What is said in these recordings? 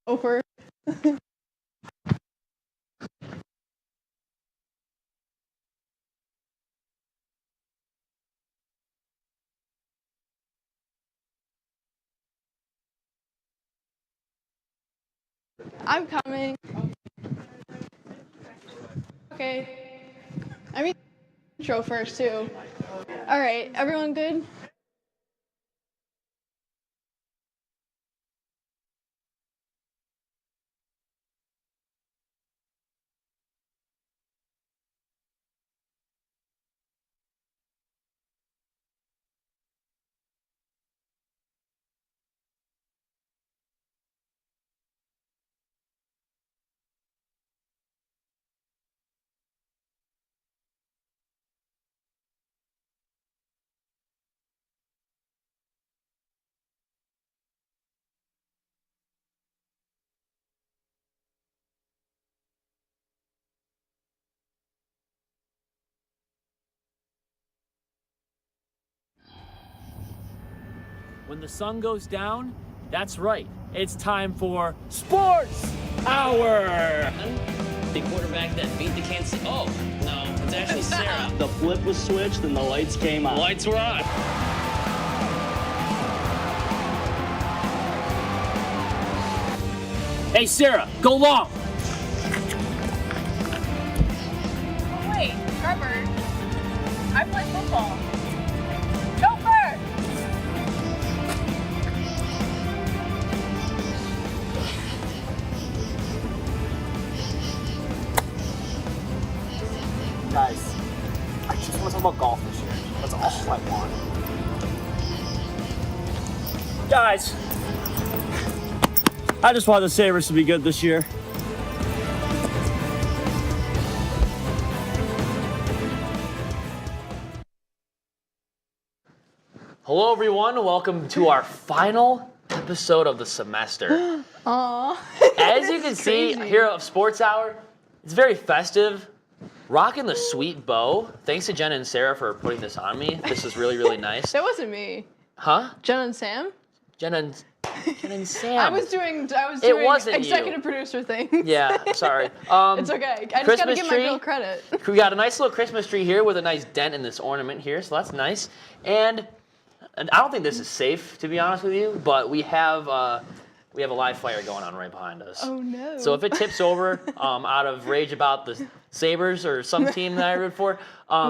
Over. I'm coming. Okay. I mean, intro first too. All right, everyone good? When the sun goes down, that's right. It's time for Sports Hour. The quarterback that beat the Kansas City. Oh, no, it's actually Sarah. The flip was switched and the lights came on. The lights were on. Hey, Sarah, go long. Oh, wait, Trevor. I play football. Go first! Guys, I just want to talk about golf this year. That's all I want. Guys, I just want the Sabres to be good this year. Hello, everyone. Welcome to our final episode of the semester. Aww. As you can see here at Sports Hour, it's very festive. Rocking the sweet bow. Thanks to Jenna and Sarah for putting this on me. This is really, really nice. That wasn't me. Huh? Jenna and Sam? Jenna and Sam. I was doing It wasn't executive you. producer thing. Yeah, sorry. It's okay. I just gotta give my girl credit. We got a nice little Christmas tree here with a nice dent in this ornament here, so that's nice. And I don't think this is safe, to be honest with you, but we have a live fire going on right behind us. Oh no. So if it tips over out of rage about the Sabres or some team that I root for,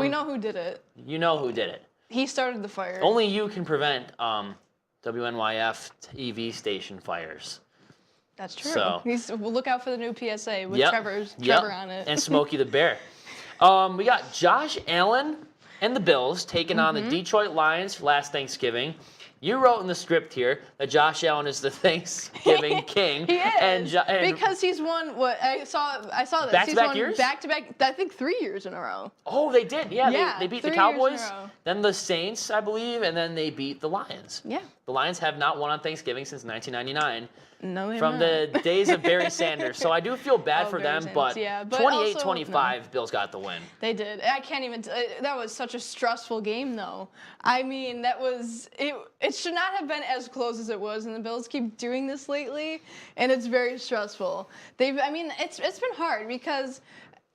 we know who did it. you know who did it. He started the fire. Only you can prevent WNYF TV station fires. That's true. So- We'll look out for the new PSA with Yep. Trevor on it. And Smokey the Bear. We got Josh Allen and the Bills taking on the Detroit Lions last Thanksgiving. You wrote in the script here that Josh Allen is the Thanksgiving king. He is. And because he's won what I saw this. Back-to-back He's won years? back-to-back, I think 3 years in a row. oh, they did. Yeah, Yeah, they beat the 3 years in a Cowboys, row. then the Saints, I believe, and then they beat the Lions. Yeah. The Lions have not won on Thanksgiving since 1999. No, they From the days of Barry Sanders. So I do feel bad for Barry them, Sanders, but yeah, but 28-25, Bills got the win. They did. I can't even. That was such a stressful game, though. I mean, that was it. It should not have been as close as it was, and the Bills keep doing this lately, and it's very stressful. It's been hard because,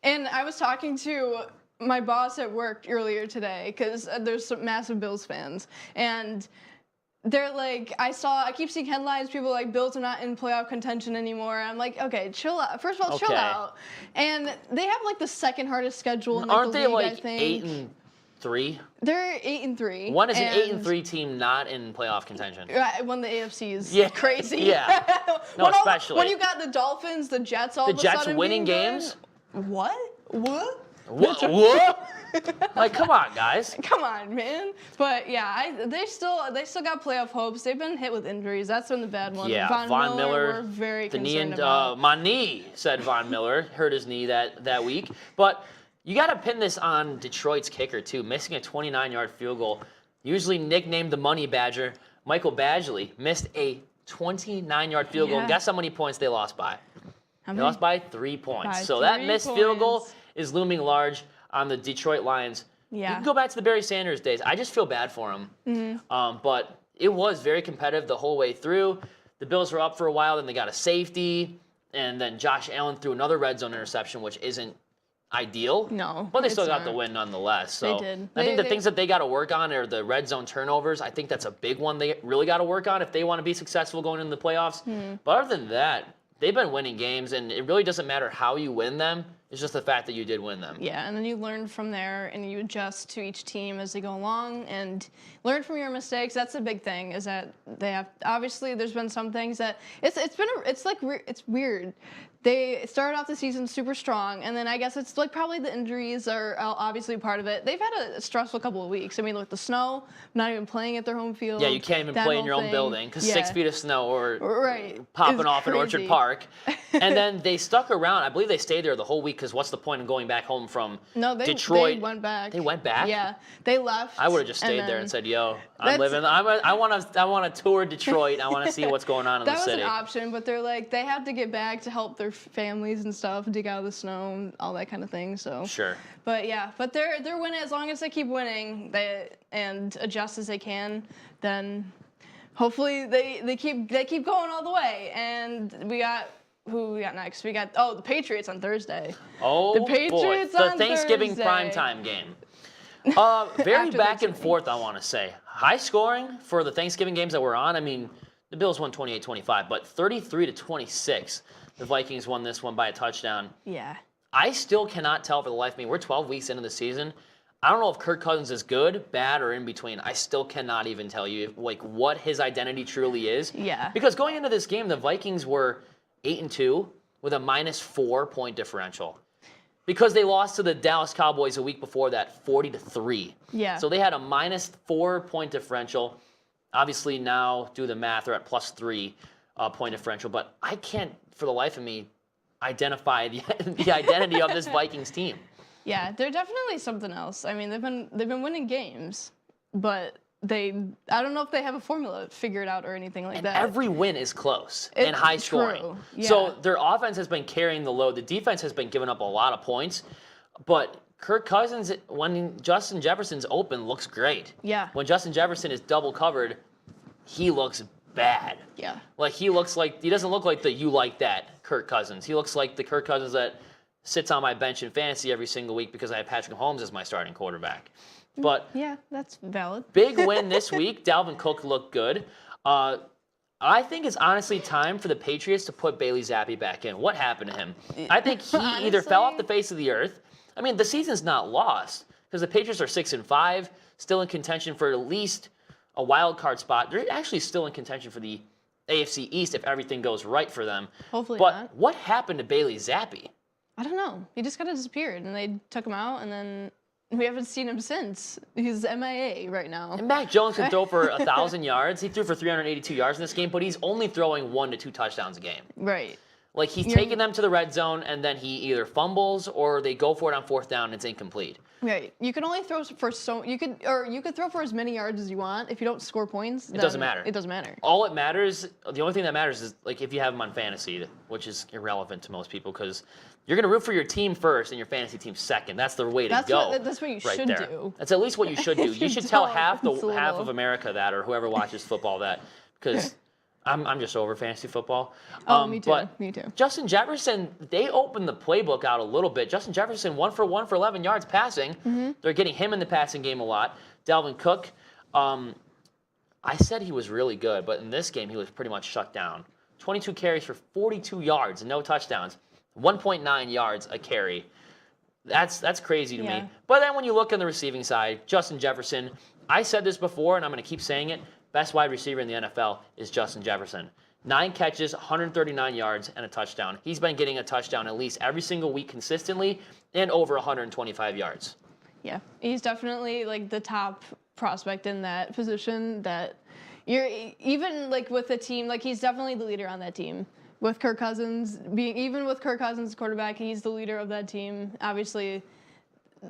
and I was talking to my boss at work earlier today because there's some massive Bills fans, and they're like, I keep seeing headlines, people like, Bills are not in playoff contention ananymore. I'm like, okay, chill out. First of all, chill Okay. out. And they have like the second hardest schedule in like, Aren't the they league, I like think. 8-3? They're 8-3. When is an 8-3 team not in playoff contention? Right, when the AFC is Yeah, crazy. yeah. No, when especially. when you got the Dolphins, the Jets all The of a Jets sudden winning being games? good. What? What? Like, come on, guys. Come on, man. But yeah, they still got playoff hopes. They've been hit with injuries. That's been the bad one. Yeah, Von Miller. We're very the knee concerned and about. my knee, said Von Miller, hurt his knee that week. But you got to pin this on Detroit's kicker too, missing a 29-yard field goal. Usually nicknamed the Money Badger, Michael Badgley missed a 29-yard field goal. Yeah. Guess how many points they lost by? How They many? lost by 3 points. By So that 3 missed field goal points. is looming large on the Detroit Lions. Yeah. You can go back to the Barry Sanders days. I just feel bad for him. Mm-hmm. But it was very competitive the whole way through. the Bills were up for a while, then they got a safety, and then Josh Allen threw another red zone interception, which isn't ideal. No, But they it's still got the not. win nonetheless. So They did. I think the They- things that they got to work on are the red zone turnovers. I think that's a big one they really got to work on if they want to be successful going into the playoffs. But other than that, they've been winning games, and it really doesn't matter how you win them. It's just the fact that you did win them. Yeah, and then you learn from there and you adjust to each team as they go along and learn from your mistakes. That's the big thing is that they have obviously there's been some things that it's weird. They started off the season super strong, and then I guess it's like probably the injuries are obviously part of it. They've had a stressful couple of weeks. I mean, with the snow, not even playing at their home field. Yeah, you can't even that play in whole your own thing. building because Yeah. 6 feet of snow or Right. popping It's off in Orchard crazy. Park. And then they stuck around. I believe they stayed there the whole week because what's the point of going back home from No, they Detroit? went back. They went back? Yeah, they left. I would have just stayed there then- and said, "Yo, That's- I want to tour Detroit. I want to see what's going on in That the was city." an option, but they're like they have to get back to help their families and stuff, dig out of the snow, and all that kind of thing. So Sure. But yeah, but they're winning as long as they keep winning, and adjust as they can. Then hopefully they keep going all the way. And we got who we got next? We got the Patriots on Thursday. Oh, The Patriots boy. The on Thanksgiving Thursday. primetime game. Very After back and Thanksgiving. forth, I want to say. High scoring for the Thanksgiving games that we're on. I mean, the Bills won 28-25, but 33-26, the Vikings won this one by a touchdown. Yeah. I still cannot tell for the life of me. We're 12 weeks into the season. I don't know if Kirk Cousins is good, bad, or in between. I still cannot even tell you what his identity truly is. Yeah. Because going into this game, the Vikings were 8-2 with a -4 point differential. Because they lost to the Dallas Cowboys a week before that, 40-3. Yeah. So they had a -4 point differential. Obviously now, do the math, they're at +3 point differential. But I can't, for the life of me, identify the identity of this Vikings team. Yeah, they're definitely something else. I mean, they've been winning games, but I don't know if they have a formula figured out or anything like that. Every win is close and It's high scoring. true, yeah. So their offense has been carrying the load. The defense has been giving up a lot of points. But Kirk Cousins, when Justin Jefferson's open, looks great. Yeah. When Justin Jefferson is double covered, he looks bad. Yeah. Like he doesn't look like the you like that Kirk Cousins. He looks like the Kirk Cousins that sits on my bench in fantasy every single week because I have Patrick Mahomes as my starting quarterback. But Yeah, that's valid. big win this week. Dalvin Cook looked good. I think it's honestly time for the Patriots to put Bailey Zappi back in. What happened to him? I think he either fell off the face of the earth. I mean, the season's not lost because the Patriots are 6-5, still in contention for at least a wild card spot. They're actually still in contention for the AFC East if everything goes right for them. Hopefully but not. what happened to Bailey Zappi? I don't know. He just kind of disappeared, and they took him out, and then we haven't seen him since. He's MIA right now. And Mac Jones can throw for 1,000 yards. He threw for 382 yards in this game, but he's only throwing 1 to 2 touchdowns a game. Right. Like he's taking them to the red zone, and then he either fumbles or they go for it on 4th down and it's incomplete. Right. You can only throw for you could throw for as many yards as you want. If you don't score points, It doesn't matter. It doesn't matter. All it matters, the only thing that matters is like if you have him on fantasy, which is irrelevant to most people because you're going to root for your team first and your fantasy team second. That's the way to That's go. that's what you right should there. do. That's at least what you should do. If You you should tell don't, half it's a of little- America that, or whoever watches football that, because I'm just over fantasy football. Oh, me too. But Me too. Justin Jefferson, they opened the playbook out a little bit. Justin Jefferson, 1 for 1 for 11 yards passing. Mm-hmm. They're getting him in the passing game a lot. Dalvin Cook, I said he was really good, but in this game he was pretty much shut down. 22 carries for 42 yards and no touchdowns. 1.9 yards a carry. That's crazy to Yeah. me. But then when you look on the receiving side, Justin Jefferson, I said this before and I'm going to keep saying it, best wide receiver in the NFL is Justin Jefferson. 9 catches, 139 yards, and a touchdown. He's been getting a touchdown at least every single week consistently and over 125 yards. Yeah, he's definitely like the top prospect in that position. That you're even like with the team, like he's definitely the leader on that team. With Kirk Cousins with Kirk Cousins quarterback, he's the leader of that team. Obviously,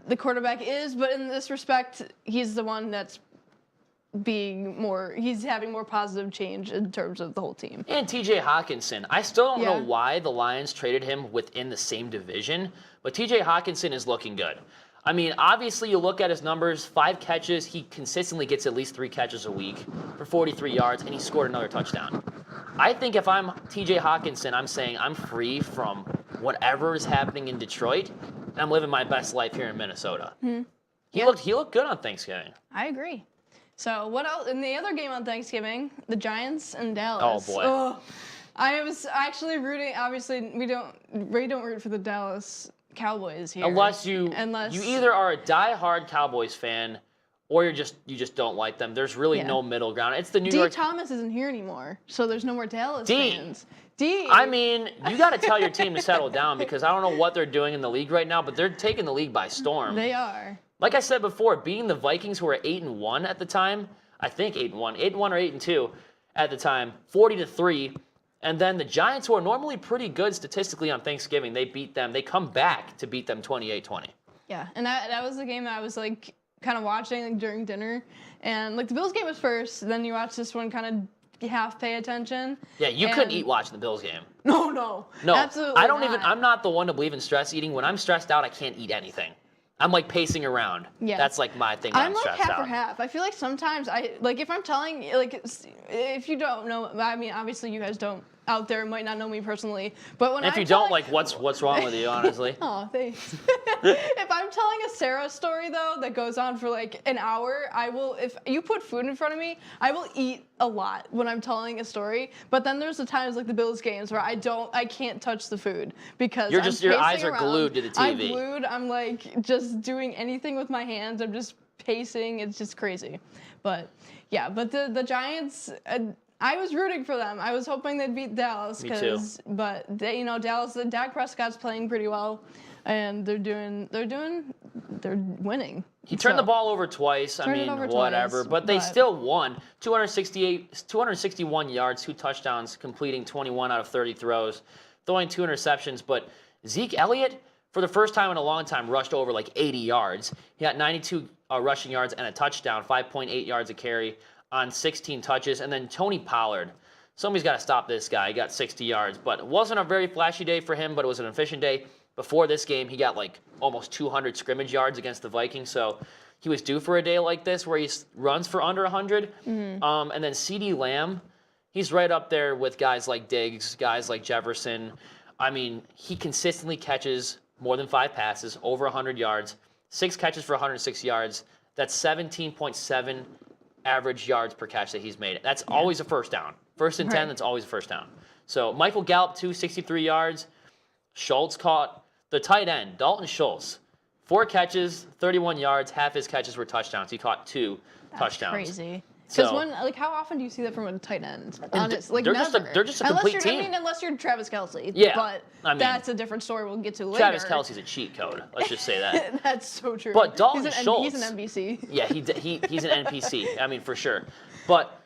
the quarterback is, but in this respect, he's the one that's he's having more positive change in terms of the whole team. And TJ Hawkinson. I still don't know Yeah. why the Lions traded him within the same division, but TJ Hawkinson is looking good. I mean, obviously, you look at his numbers, 5 catches. He consistently gets at least 3 catches a week for 43 yards, and he scored another touchdown. I think if I'm TJ Hawkinson, I'm saying I'm free from whatever is happening in Detroit, and I'm living my best life here in Minnesota. He looked good on Thanksgiving. I agree. So what else? In the other game on Thanksgiving, the Giants and Dallas. Oh, boy. Oh, I was actually rooting. Obviously, we don't root for the Dallas Cowboys here. Unless you either are a die-hard Cowboys fan, or you just don't like them. There's really no middle ground. It's the New York. Thomas isn't here anymore, so there's no more Dallas D. fans. I mean, you got to tell your team to settle down because I don't know what they're doing in the league right now, but they're taking the league by storm. They are. Like I said before, beating the Vikings, who were 8-1 at the time, I think 8-1 or 8-2 at the time, 40-3, and then the Giants, who are normally pretty good statistically on Thanksgiving, they beat them. They come back to beat them 28-20. Yeah, and that was the game that I was like kind of watching like during dinner, and like the Bills game was first, then you watch this one kind of half pay attention. Yeah, you couldn't eat watching the Bills game. No, absolutely I don't not. I'm not the one to believe in stress eating. When I'm stressed out, I can't eat anything. I'm like pacing around. Yeah. That's like my thing when I'm like stressed half out. or half. I feel like sometimes if I'm telling, like, if you don't know, I mean, obviously you guys don't out there might not know me personally, but when if you don't, like, what's wrong with you, honestly? Oh, thanks. If I'm telling a Sarah story though that goes on for like an hour, I will. If you put food in front of me, I will eat a lot when I'm telling a story. But then there's the times like the Bills games where I can't touch the food because your eyes are around. glued to the TV. I'm glued. I'm like just doing anything with my hands. I'm just pacing. It's just crazy. But yeah, but the Giants. I was rooting for them. I was hoping they'd beat Dallas. Me too. But they, Dallas. Dak Prescott's playing pretty well, and they're winning. He turned the ball over twice. I mean, whatever. But they still won. 261 yards, 2 touchdowns, completing 21 out of 30 throws, throwing 2 interceptions. But Zeke Elliott, for the first time in a long time, rushed over like 80 yards. He got 92 rushing yards and a touchdown, 5.8 yards a carry on 16 touches. And then Tony Pollard. Somebody's got to stop this guy. He got 60 yards. But it wasn't a very flashy day for him, but it was an efficient day. Before this game, he got like almost 200 scrimmage yards against the Vikings. So he was due for a day like this where he runs for under 100. And then CeeDee Lamb, he's right up there with guys like Diggs, guys like Jefferson. I mean, he consistently catches more than 5 passes, over 100 yards, 6 catches for 106 yards. That's 17.7 average yards per catch that he's made. That's always a first down. First and 10, that's always a first down. So Michael Gallup, 263 yards. Schultz caught the tight end, Dalton Schultz. 4 catches, 31 yards. Half his catches were touchdowns. He caught 2 touchdowns. Crazy. Because how often do you see that from a tight end? Honest, like they're never. just a complete team. I mean, unless you're Travis Kelce. Yeah, but that's a different story. We'll get to later. Travis Kelce's a cheat code. Let's just say that. That's so true. But Dalton Schultz, he's an NBC. Yeah, he's an NPC. I mean, for sure. But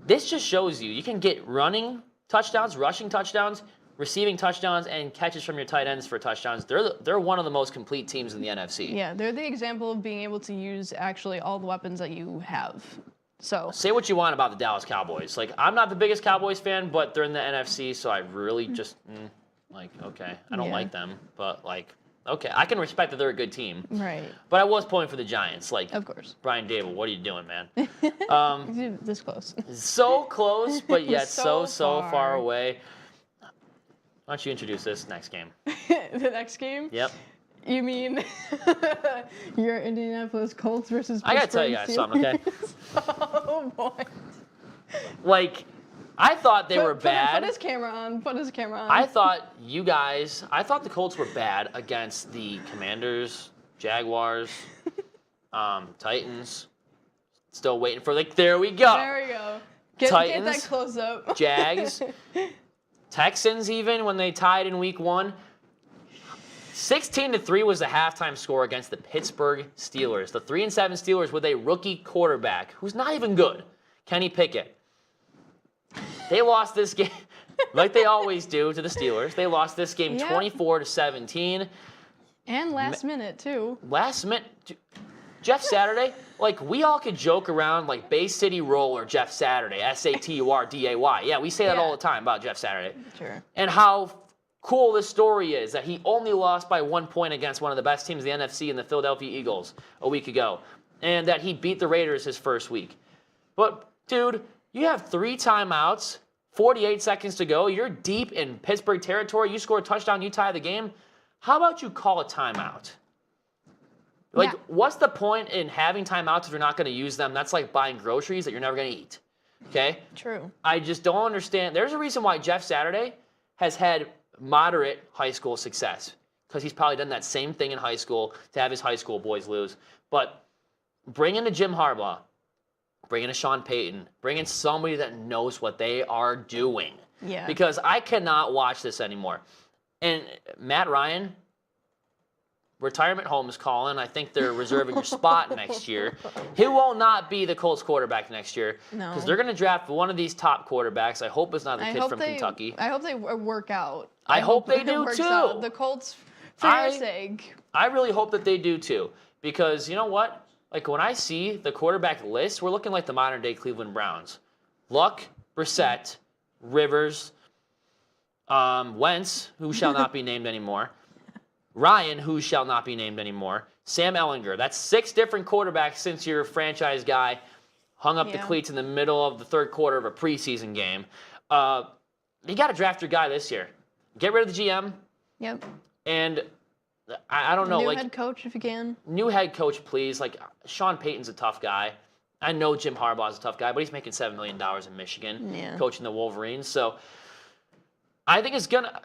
this just shows you can get running touchdowns, rushing touchdowns, receiving touchdowns, and catches from your tight ends for touchdowns. They're one of the most complete teams in the NFC. Yeah, they're the example of being able to use actually all the weapons that you have. So say what you want about the Dallas Cowboys. Like, I'm not the biggest Cowboys fan, but they're in the NFC, so I really just okay. I don't like them, but like, okay, I can respect that they're a good team. Right. But I was pulling for the Giants. Like, of course. Brian Dable, what are you doing, man? This close. So close, but yet so far. far away. Why don't you introduce this next game? The next game? Yep. You mean your Indianapolis Colts versus Pittsburgh I gotta tell you guys something, okay? Oh boy. Like, I thought they were bad. Put his camera on. I thought the Colts were bad against the Commanders, Jaguars, Titans. Still waiting for there we go. There we go. Get that close up. Jags, Texans even when they tied in week 1. 16-3 was the halftime score against the Pittsburgh Steelers. The 3-7 Steelers with a rookie quarterback who's not even good, Kenny Pickett. They lost this game like they always do to the Steelers. They lost this game 24-17. And last minute too. Last minute. Jeff Saturday, like, we all could joke around like Bay City Roller Jeff Saturday, Saturday. Yeah, we say that all the time about Jeff Saturday. Sure. And how cool this story is that he only lost by 1 point against one of the best teams in the NFC in the Philadelphia Eagles a week ago, and that he beat the Raiders his first week. But, dude, you have 3 timeouts, 48 seconds to go. You're deep in Pittsburgh territory. You score a touchdown, you tie the game. How about you call a timeout? Like, what's the point in having timeouts if you're not going to use them? That's like buying groceries that you're never going to eat. Okay? True. I just don't understand. There's a reason why Jeff Saturday has had moderate high school success, because he's probably done that same thing in high school to have his high school boys lose. But bring in a Jim Harbaugh, bring in a Sean Payton, bring in somebody that knows what they are doing. Yeah. Because I cannot watch this anymore. And Matt Ryan, retirement home is calling. I think they're reserving your spot next year. He will not be the Colts quarterback next year. No. Because they're going to draft one of these top quarterbacks. I hope it's not the kid from Kentucky. I hope they work out. I hope they it do works too. out. The Colts, for your sake. I really hope that they do too. Because you know what? Like, when I see the quarterback list, we're looking like the modern day Cleveland Browns. Luck, Brissett, Rivers, Wentz, who shall not be named anymore, Ryan, who shall not be named anymore, Sam Ehlinger. That's 6 different quarterbacks since your franchise guy hung up the cleats in the middle of the third quarter of a preseason game. You got to draft your guy this year. Get rid of the GM. Yep. And I don't know. New like, head coach, if you can. New head coach, please. Like, Sean Payton's a tough guy. I know Jim Harbaugh's a tough guy, but he's making $7 million in Michigan, coaching the Wolverines. So I think it's going to...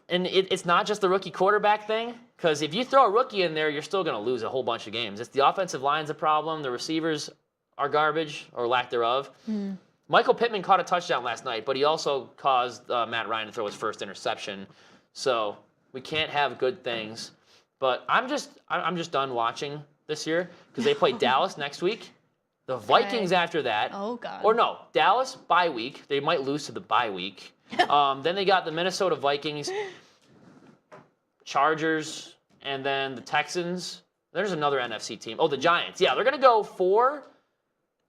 And it's not just the rookie quarterback thing, because if you throw a rookie in there, you're still going to lose a whole bunch of games. It's the offensive line's a problem. The receivers are garbage, or lack thereof. Michael Pittman caught a touchdown last night, but he also caused Matt Ryan to throw his first interception. So we can't have good things. But I'm just done watching this year, because they play Dallas next week, the Vikings after that. Oh, God. Or no, Dallas bye week. They might lose to the bye week. Then they got the Minnesota Vikings, Chargers, and then the Texans. There's another NFC team. Oh, the Giants. Yeah, they're going to go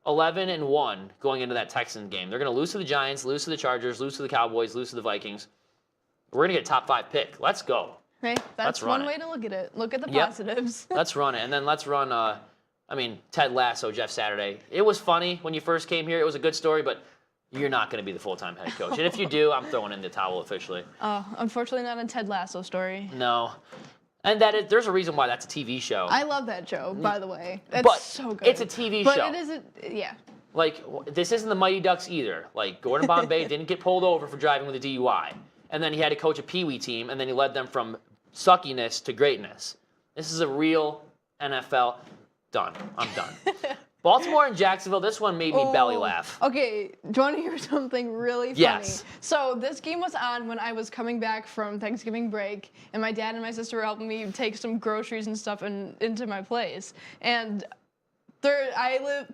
4-11-1 going into that Texans game. They're going to lose to the Giants, lose to the Chargers, lose to the Cowboys, lose to the Vikings. We're going to get a top 5 pick. Let's go. Hey, that's one way to look at it. Look at the positives. Let's run it. And then let's run, Ted Lasso, Jeff Saturday. It was funny when you first came here. It was a good story, but you're not going to be the full-time head coach. And if you do, I'm throwing in the towel officially. Unfortunately, not a Ted Lasso story. No. And there's a reason why that's a TV show. I love that show, by the way. It's but so good. It's a TV but show. It isn't, yeah. Like, this isn't the Mighty Ducks either. Like, Gordon Bombay didn't get pulled over for driving with a DUI. And then he had to coach a Pee-wee team, and then he led them from suckiness to greatness. This is a real NFL. Done. I'm done. Baltimore and Jacksonville, this one made me belly laugh. Okay, do you want to hear something really funny? Yes. So this game was on when I was coming back from Thanksgiving break, and my dad and my sister were helping me take some groceries and stuff into my place. And I live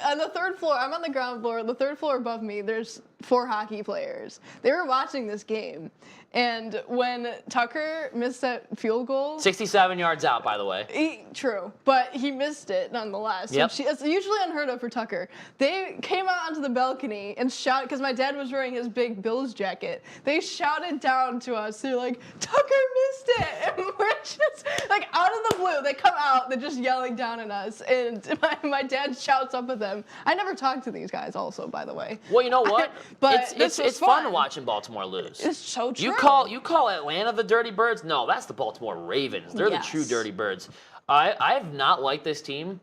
on the 3rd floor. I'm on the ground floor. The 3rd floor above me, there's 4 hockey players. They were watching this game. And when Tucker missed that field goal... 67 yards out, by the way. True, but he missed it nonetheless. Yep. It's usually unheard of for Tucker. They came out onto the balcony and shouted, because my dad was wearing his big Bills jacket. They shouted down to us. They're like, Tucker missed it! And we're just, like, out of the blue. They come out, they're just yelling down at us. And my dad shouts up at them. I never talked to these guys also, by the way. Well, you know what? But it's fun watching Baltimore lose. It's so true. You call Atlanta the Dirty Birds? No, that's the Baltimore Ravens. They're the true Dirty Birds. I have not liked this team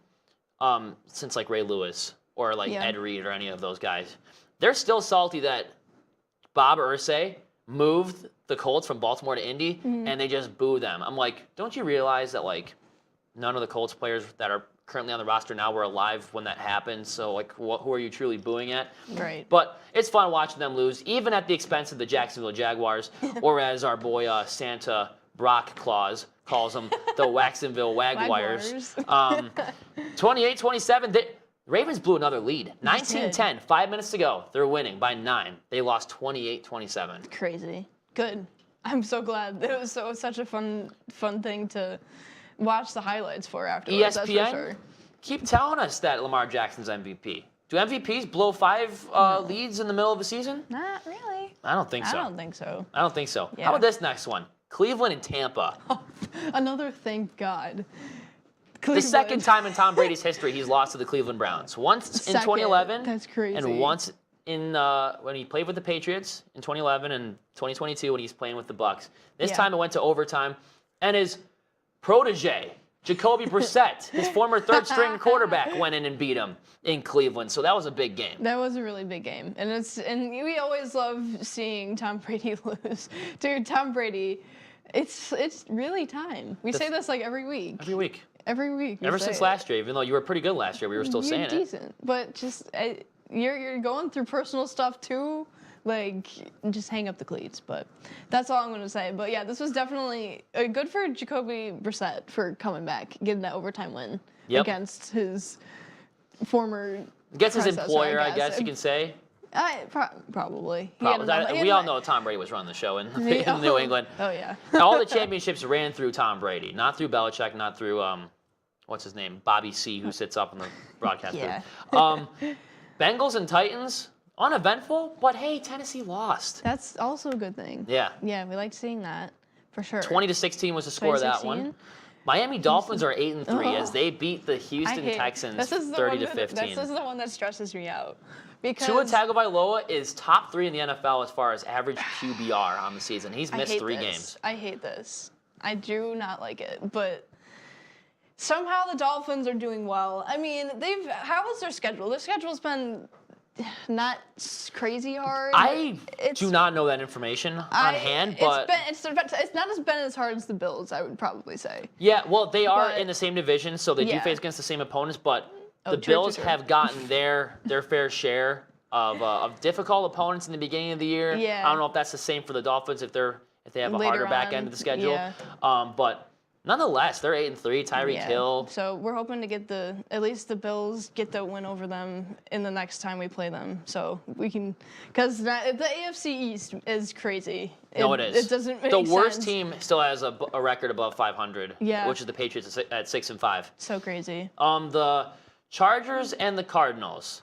since like Ray Lewis or like Ed Reed or any of those guys. They're still salty that Bob Irsay moved the Colts from Baltimore to Indy and they just boo them. I'm like, don't you realize that like none of the Colts players that are currently on the roster now were alive when that happened? So like, who are you truly booing at? Right. But it's fun watching them lose, even at the expense of the Jacksonville Jaguars, or as our boy Santa Brock Claus calls them, the Waxonville Wagwires. 28-27. The Ravens blew another lead. 19-10, 5 minutes to go. They're winning by 9. They lost 28-27. Crazy. Good. I'm so glad. It was such a fun thing to watch the highlights for afterwards. ESPN, that's for sure. Keep telling us that Lamar Jackson's MVP. Do MVPs blow 5 leads in the middle of the season? Not really. I don't think so. I don't think so. I don't think so. Yeah. How about this next one? Cleveland and Tampa. Oh, another thank God. The second time in Tom Brady's history he's lost to the Cleveland Browns. Once in 2011. That's crazy. And once when he played with the Patriots in 2011 and 2022 when he's playing with the Bucks. This Yeah. time it went to overtime, and his protege, Jacoby Brissett, his former third-string quarterback, went in and beat him in Cleveland. So that was a big game. That was a really big game, and we always love seeing Tom Brady lose. Dude, Tom Brady, it's really time. We say this like every week. Every week. Every week. Ever since last year, even though you were pretty good last year, we were still saying You're decent, but just you're going through personal stuff too. Like, just hang up the cleats. But that's all I'm going to say. But yeah, this was definitely good for Jacoby Brissett for coming back, getting that overtime win against his former. Against his predecessor, employer, I guess you can say. Probably. We all know Tom Brady was running the show in New England. Oh yeah. All the championships ran through Tom Brady, not through Belichick, not through what's his name, Bobby C, who sits up in the broadcast booth. Bengals and Titans, uneventful, but hey, Tennessee lost. That's also a good thing. Yeah. Yeah, we like seeing that for sure. 20-16 was the score of that one. Miami Dolphins are 8-3 as they beat the Houston Texans 30-15. This is the one that stresses me out. Because Tua Tagovailoa is top 3 in the NFL as far as average QBR on the season. He's missed 3 games. I hate this. I do not like it, but somehow the Dolphins are doing well. I mean, how was their schedule? Their schedule's been not crazy hard. I do not know that information on hand, but it's not been as hard as the Bills, I would probably say. Yeah, well, they are in the same division, so they do face against the same opponents, but the Bills have gotten their fair share of difficult opponents in the beginning of the year. Yeah. I don't know if that's the same for the Dolphins if they have a Later harder back on, end of the schedule. yeah. But nonetheless, they're 8-3. Tyreek Hill. So we're hoping to get at least the Bills get the win over them in the next time we play them. So we can, because the AFC East is crazy. No, it is. It doesn't make The worst sense. team still has a record above 500, Yeah. which is the Patriots at 6-5. So crazy. The Chargers and the Cardinals.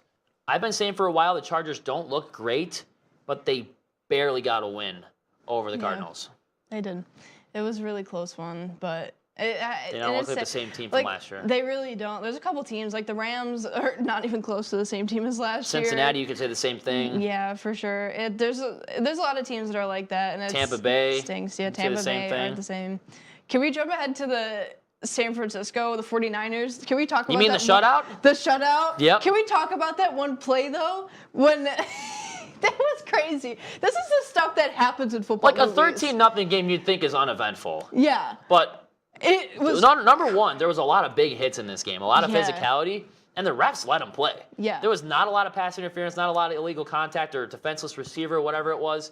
I've been saying for a while the Chargers don't look great, but they barely got a win over the Cardinals. They did. It was a really close one, but They don't look like the same team from last year. They really don't. There's a couple teams, like the Rams are not even close to the same team as last year. Cincinnati, you could say the same thing. Yeah, for sure. There's a lot of teams that are like that, and Tampa Bay stinks. Yeah, you could say Tampa the same Bay thing. are the same. Can we jump ahead to the San Francisco, the 49ers? Can we talk about You mean that the shutout? The shutout? Yep. Can we talk about that one play, though? When that was crazy. This is the stuff that happens in football Like a movies. 13-0 game you'd think is uneventful. Yeah. But It was number one, there was a lot of big hits in this game, a lot of Yeah. physicality, and the refs let them play. Yeah. There was not a lot of pass interference, not a lot of illegal contact or defenseless receiver, whatever it was.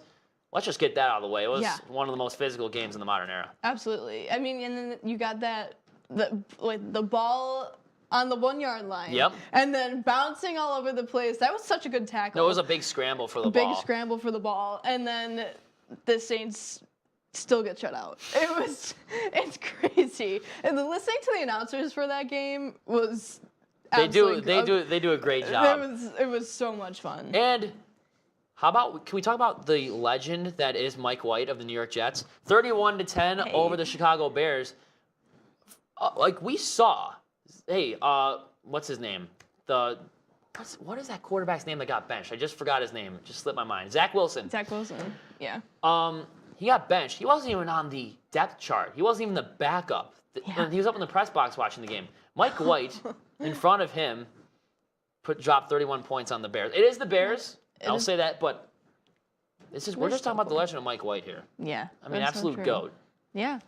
Let's just get that out of the way. It was one of the most physical games in the modern era. Absolutely. I mean, and then you got the ball on the 1 yard line. Yep. And then bouncing all over the place. That was such a good tackle. No, it was a big scramble for the ball. Big scramble for the ball. And then the Saints still get shut out. It's crazy. And then listening to the announcers for that game was They do a great job. It was so much fun. And can we talk about the legend that is Mike White of the New York Jets? 31-10 over the Chicago Bears. Like we saw, what's his name? What is that quarterback's name that got benched? I just forgot his name. It just slipped my mind. Zach Wilson. Yeah. He got benched. He wasn't even on the depth chart. He wasn't even the backup. He was up in the press box watching the game. Mike White, in front of him, dropped 31 points on the Bears. It is the Bears. I'll say that, but we're just talking about the legend of Mike White here. Yeah. I mean, that's so absolute true. GOAT. Yeah.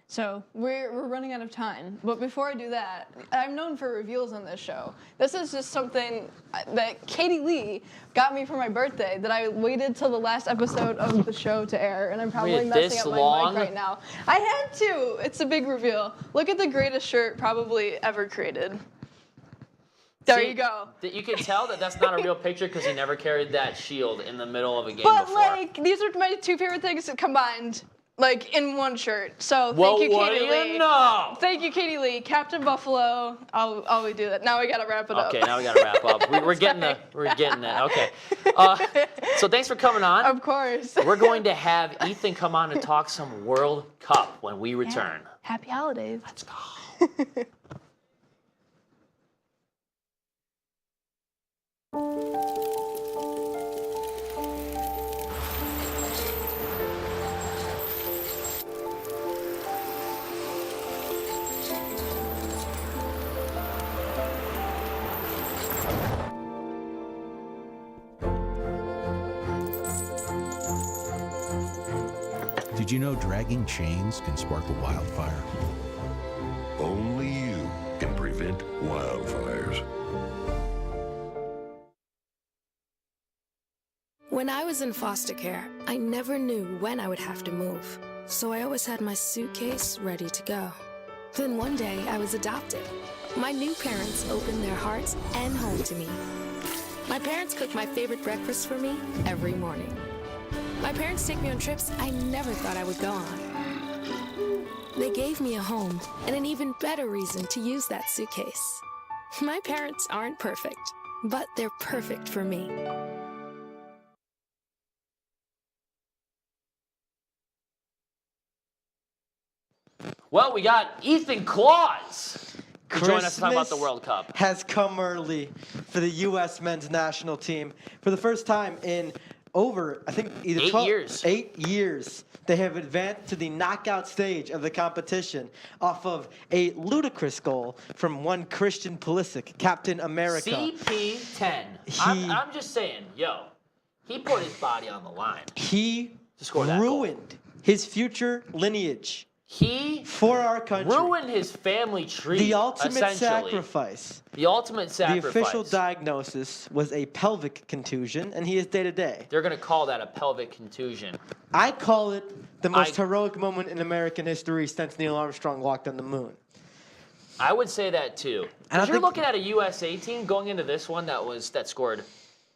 So we're running out of time. But before I do that, I'm known for reveals on this show. This is just something that Katie Lee got me for my birthday that I waited till the last episode of the show to air, and I'm probably Wait, messing this up my long? mic right now. I had to. It's a big reveal. Look at the greatest shirt probably ever created. There you go. You can tell that that's not a real picture because he never carried that shield in the middle of a game But before. these are my two favorite things combined, in one shirt. So Well, thank you, what Katie do Lee. you know? Thank you, Katie Lee. Captain Buffalo. I'll do that. Now we gotta wrap it up. Okay, now we gotta wrap up. We're getting it. Okay. So thanks for coming on. Of course. We're going to have Ethan come on to talk some World Cup when we return. Happy holidays. Let's go. Did you know dragging chains can spark a wildfire? Only you can prevent wildfires. When I was in foster care, I never knew when I would have to move, so I always had my suitcase ready to go. Then one day, I was adopted. My new parents opened their hearts and home to me. My parents cook my favorite breakfast for me every morning. My parents take me on trips I never thought I would go on. They gave me a home and an even better reason to use that suitcase. My parents aren't perfect, but they're perfect for me. Well, we got Ethan Claus to join us to talk about the Christmas World Cup. has come early for the U.S. men's national team. For the first time in over, I think, either 8 years, they have advanced to the knockout stage of the competition off of a ludicrous goal from one Christian Pulisic, Captain America. CP10. I'm just saying, he put his body on the line. He to score that ruined his future lineage. He for our country ruined his family tree. The ultimate sacrifice. The ultimate sacrifice. The official diagnosis was a pelvic contusion, and he is day to day. They're going to call that a pelvic contusion. I call it the most heroic moment in American history since Neil Armstrong walked on the moon. I would say that too. Because you're looking at a USA team going into this one that scored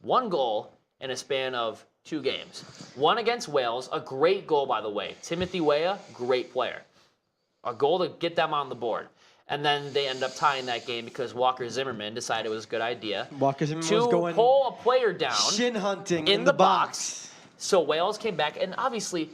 one goal in a span of 2 games. One against Wales, a great goal, by the way. Timothy Weah, great player. A goal to get them on the board. And then they end up tying that game because Walker Zimmerman decided it was a good idea Walker Zimmerman was going to pull a player down. Shin hunting in the box. So Wales came back, and obviously,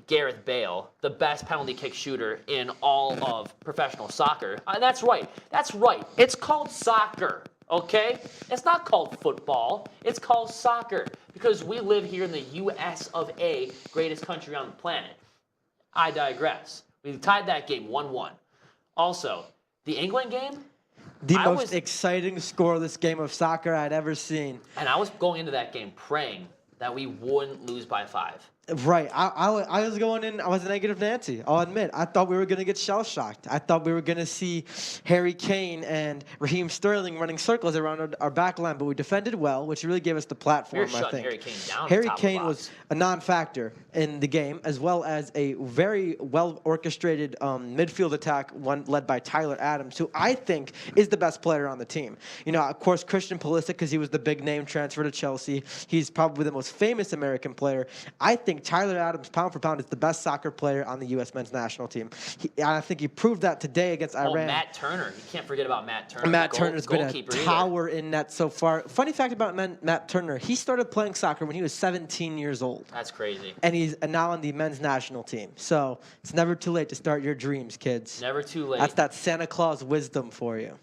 Gareth Bale, the best penalty kick shooter in all of professional soccer. That's right. That's right. It's called soccer. Okay? It's not called football. It's called soccer because we live here in the U.S. of A., greatest country on the planet. I digress. We tied that game 1-1. Also, the England game. The most exciting scoreless game of soccer I'd ever seen. And I was going into that game praying that we wouldn't lose by 5. Right. I was going in, I was a negative Nancy, I'll admit. I thought we were going to get shell-shocked. I thought we were going to see Harry Kane and Raheem Sterling running circles around our back line, but we defended well, which really gave us the platform, I think. Harry Kane down. Harry Kane was a non-factor in the game, as well as a very well-orchestrated midfield attack, one led by Tyler Adams, who I think is the best player on the team. Of course, Christian Pulisic, because he was the big-name transfer to Chelsea. He's probably the most famous American player. I think Tyler Adams, pound for pound, is the best soccer player on the U.S. men's national team. I think he proved that today against Iran. Matt Turner. You can't forget about Matt Turner. Matt Turner's been a tower in net so far. Funny fact about Matt Turner, he started playing soccer when he was 17 years old. That's crazy. And he's now on the men's national team. So it's never too late to start your dreams, kids. Never too late. That's that Santa Claus wisdom for you.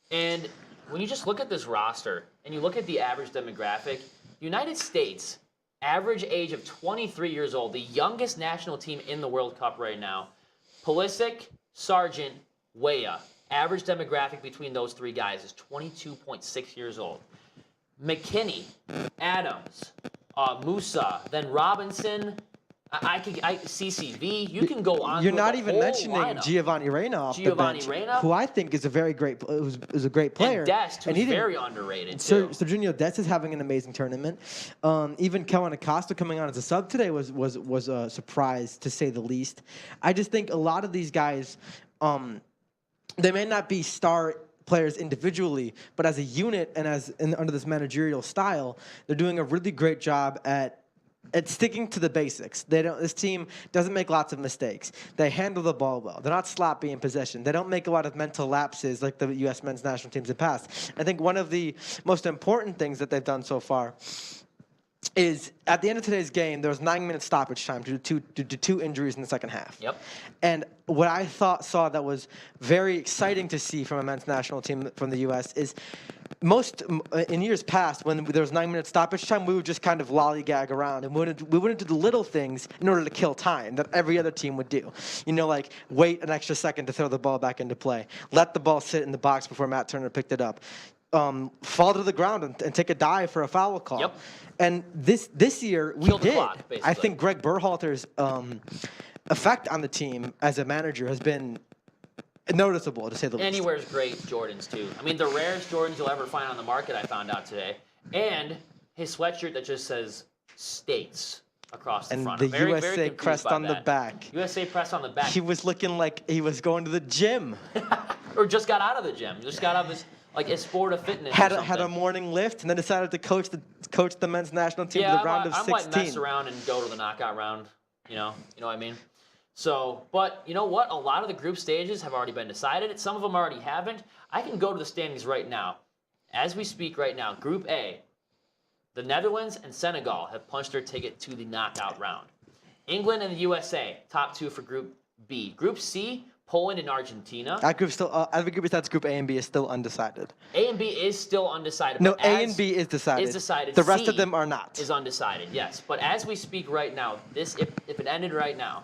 And when you just look at this roster and you look at the average demographic, United States, average age of 23 years old, the youngest national team in the World Cup right now. Pulisic, Sargent, Weah. Average demographic between those 3 guys is 22.6 years old. McKinney, Adams, Musa, then Robinson. CCV. You can go on. You're not even mentioning lineup. Giovanni Reyna off the bench, who I think is a very great, is a great player. And Dest, who's very underrated too. Serginho Dest is having an amazing tournament. Even Kellen Acosta coming on as a sub today was a surprise, to say the least. I just think a lot of these guys, they may not be star players individually, but as a unit and under this managerial style, they're doing a really great job at sticking to the basics. This team doesn't make lots of mistakes. They handle the ball well. They're not sloppy in possession. They don't make a lot of mental lapses like the U.S. men's national teams have passed. I think one of the most important things that they've done so far is at the end of today's game, there was 9-minute stoppage time due to 2 injuries in the second half. Yep. And what I saw that was very exciting to see from a men's national team from the U.S. is in years past, when there was 9-minute stoppage time, we would just kind of lollygag around, and we wouldn't do the little things in order to kill time that every other team would do. Like wait an extra second to throw the ball back into play, let the ball sit in the box before Matt Turner picked it up. fall to the ground and take a dive for a foul call. Yep. And this year we Killed the did. clock, I basically. think Greg Berhalter's effect on the team as a manager has been noticeable, to say the least. And he wears great Jordans, too. I mean, the rarest Jordans you'll ever find on the market, I found out today. And his sweatshirt that just says States across the And front. the I'm very, very USA confused crest by on the that. back. USA crest on the back. He was looking like he was going to the gym. Or just got out of the gym. Just got out of his, like, a sport of fitness Had or a, had a something. morning lift and then decided to coach the men's national team Yeah, to the round of I 16. might mess around and go to the knockout round. You know what I mean? So, but you know what? A lot of the group stages have already been decided. Some of them already haven't. I can go to the standings right now. As we speak right now, Group A, the Netherlands and Senegal have punched their ticket to the knockout round. England and the USA, top 2 for Group B. Group C, Poland and Argentina. That group still, every group besides Group A and B is still undecided. A and B is still undecided. No, but A and B is decided. Is decided. The rest C of them are not. Is undecided, yes. But as we speak right now, this if it ended right now,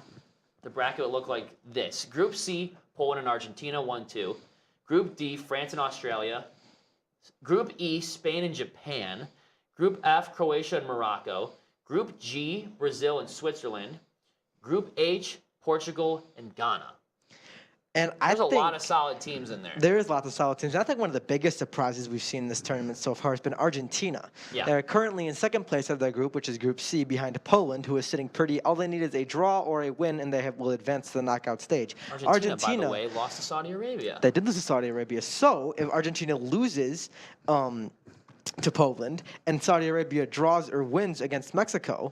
the bracket would look like this. Group C, Poland and Argentina, 1-2. Group D, France and Australia. Group E, Spain and Japan. Group F, Croatia and Morocco. Group G, Brazil and Switzerland. Group H, Portugal and Ghana. And There's I a think lot of solid teams in there. there is lots of solid teams. And I think one of the biggest surprises we've seen in this tournament so far has been Argentina. Yeah. They're currently in second place of their group, which is Group C, behind Poland, who is sitting pretty. All they need is a draw or a win, and they will advance to the knockout stage. Argentina, by the way, lost to Saudi Arabia. They did lose to Saudi Arabia. So if Argentina loses to Poland and Saudi Arabia draws or wins against Mexico,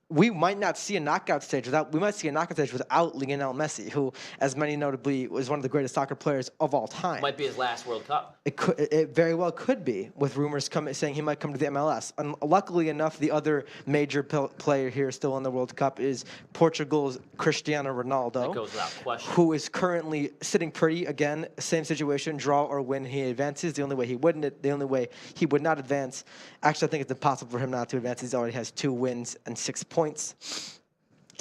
we might not see a knockout stage without. We might see a knockout stage without Lionel Messi, who, as many notably, was one of the greatest soccer players of all time. Might be his last World Cup. It very well could be, with rumors saying he might come to the MLS. And luckily enough, the other major player here still in the World Cup is Portugal's Cristiano Ronaldo. That goes without question. Who is currently sitting pretty. Again, same situation, draw or win, he advances. The only way he would not advance. Actually, I think it's impossible for him not to advance. He already has 2 wins and 6 points.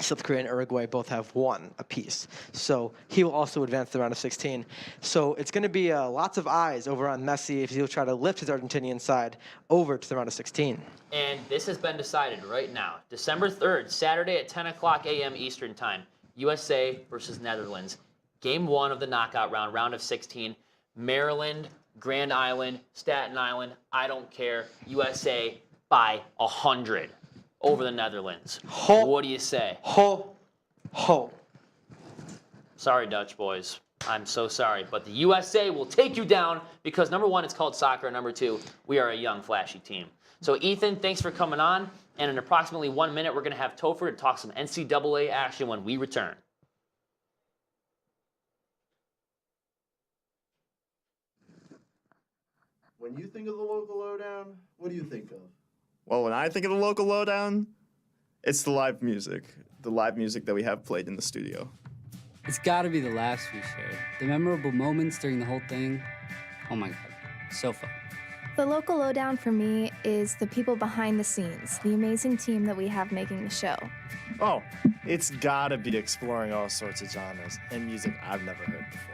South Korea and Uruguay both have 1 apiece. So he will also advance to the round of 16. So it's going to be lots of eyes over on Messi if he'll try to lift his Argentinian side over to the round of 16. And this has been decided right now. December 3rd, Saturday at 10 o'clock a.m. Eastern Time. USA versus Netherlands. Game 1 of the knockout round, round of 16. Maryland, Grand Island, Staten Island, I don't care. USA by 100 over the Netherlands. What do you say? Ho. Sorry, Dutch boys. I'm so sorry. But the USA will take you down because, number 1, it's called soccer. Number 2, we are a young, flashy team. So, Ethan, thanks for coming on. And in approximately 1 minute, we're going to have Topher to talk some NCAA action when we return. When you think of the local lowdown, what do you think of? Well, when I think of the local lowdown, it's the live music that we have played in the studio. It's gotta be the laughs we shared. The memorable moments during the whole thing. Oh my God, so fun. The local lowdown for me is the people behind the scenes, the amazing team that we have making the show. Oh, it's gotta be exploring all sorts of genres and music I've never heard before.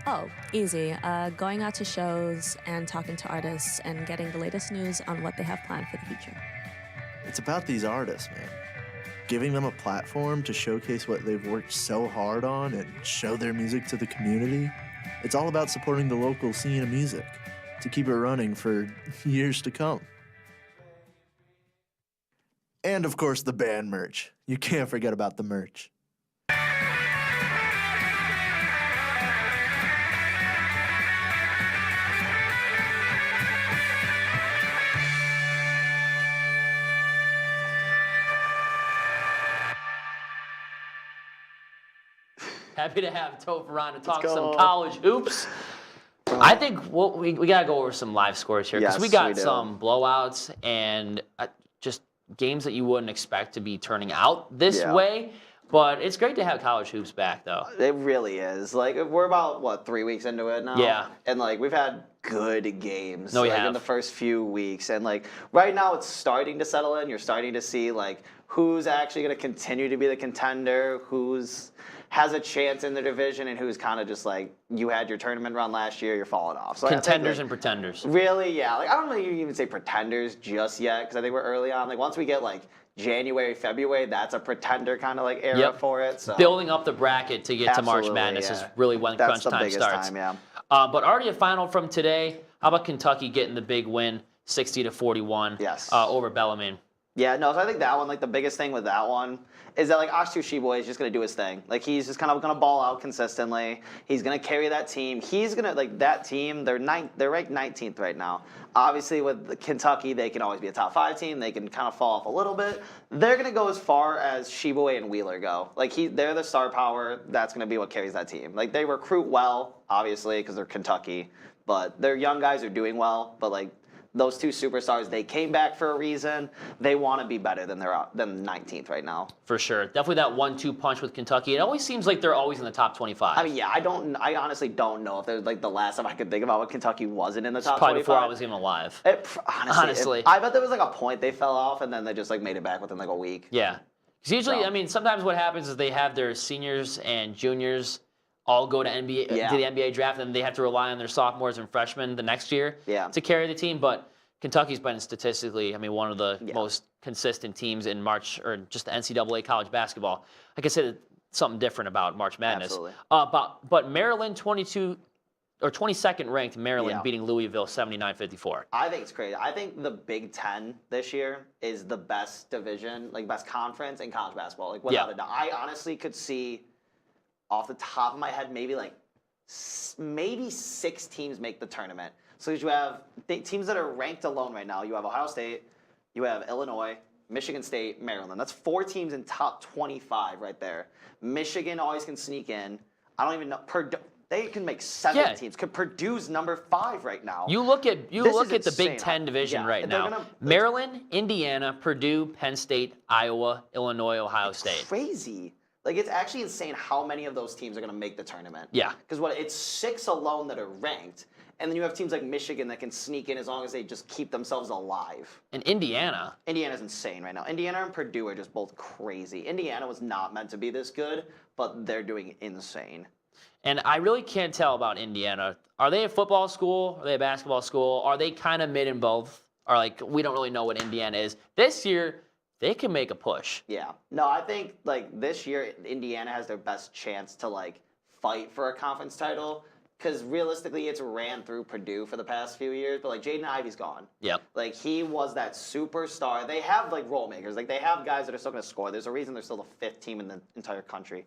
Oh, easy. Going out to shows and talking to artists and getting the latest news on what they have planned for the future. It's about these artists, man. Giving them a platform to showcase what they've worked so hard on and show their music to the community. It's all about supporting the local scene of music to keep it running for years to come. And of course, the band merch. You can't forget about the merch. Happy to have Topher on to talk some college hoops. I think we got to go over some live scores here because Yes, we got we do. some blowouts and just games that you wouldn't expect to be turning out this Yeah. way. But it's great to have college hoops back, though. It really is. Like, we're about, what, 3 weeks into it now? Yeah. And, like, we've had good games. No, we like, have. in the first few weeks. And, like, right now it's starting to settle in. You're starting to see, like, who's actually going to continue to be the contender, who's has a chance in the division, and who's kind of just, like, you had your tournament run last year, you're falling off. So Contenders I think, and pretenders. Really, yeah. Like, I don't really even say pretenders just yet, because I think we're early on. Like, once we get, like, January, February, that's a pretender kind of like era for it. So building up the bracket to get to March Absolutely, Madness yeah. is really when That's crunch the time biggest starts. time, yeah. But already a final from today. How about Kentucky getting the big win, 60-41 over Bellarmine? Yeah, no, so I think that one, like the biggest thing with that one is that like Ashtu Sheboy is just gonna do his thing. Like he's just kind of gonna ball out consistently. He's gonna carry that team. He's gonna like that team. They're ranked 19th right now. Obviously, with Kentucky, they can always be a top 5 team. They can kind of fall off a little bit. They're gonna go as far as Sheboy and Wheeler go. Like they're the star power. That's gonna be what carries that team. Like they recruit well, obviously, because they're Kentucky. But their young guys are doing well. But like those two superstars, they came back for a reason. They want to be better than they're 19th right now. For sure. Definitely that 1-2 punch with Kentucky. It always seems like they're always in the top 25. I mean, yeah, I honestly don't know if there's like the last time I could think about when Kentucky wasn't in the top Probably 25. before I was even alive. Honestly. I bet there was like a point they fell off and then they just like made it back within like a week. Yeah. Because usually, I mean, sometimes what happens is they have their seniors and juniors all go to to the NBA draft, and they have to rely on their sophomores and freshmen the next year to carry the team. But Kentucky's been statistically, I mean, one of the most consistent teams in March, or just the NCAA college basketball. Like I said, something different about March Madness. Absolutely. But Maryland, 22nd ranked Maryland beating Louisville 79-54. I think it's crazy. I think the Big Ten this year is the best division, like best conference in college basketball. Like without a doubt. I honestly could see off the top of my head, maybe 6 teams make the tournament. So you have teams that are ranked alone right now. You have Ohio State, you have Illinois, Michigan State, Maryland. That's 4 teams in top 25 right there. Michigan always can sneak in. I don't even know. They can make 7 teams. Purdue's number 5 right now. You look at the Big insane. Ten division right now. Maryland, Indiana, Purdue, Penn State, Iowa, Illinois, Ohio State. Crazy. Like, it's actually insane how many of those teams are going to make the tournament. Yeah. Because it's 6 alone that are ranked, and then you have teams like Michigan that can sneak in as long as they just keep themselves alive. And Indiana. Indiana's insane right now. Indiana and Purdue are just both crazy. Indiana was not meant to be this good, but they're doing insane. And I really can't tell about Indiana. Are they a football school? Are they a basketball school? Are they kind of mid in both? Or like, we don't really know what Indiana is. This year, they can make a push. Yeah. No, I think like this year, Indiana has their best chance to like fight for a conference title. Because realistically, it's ran through Purdue for the past few years, but like Jaden Ivey's gone. Yep. Like he was that superstar. They have like role makers. Like they have guys that are still going to score. There's a reason they're still the 5th team in the entire country.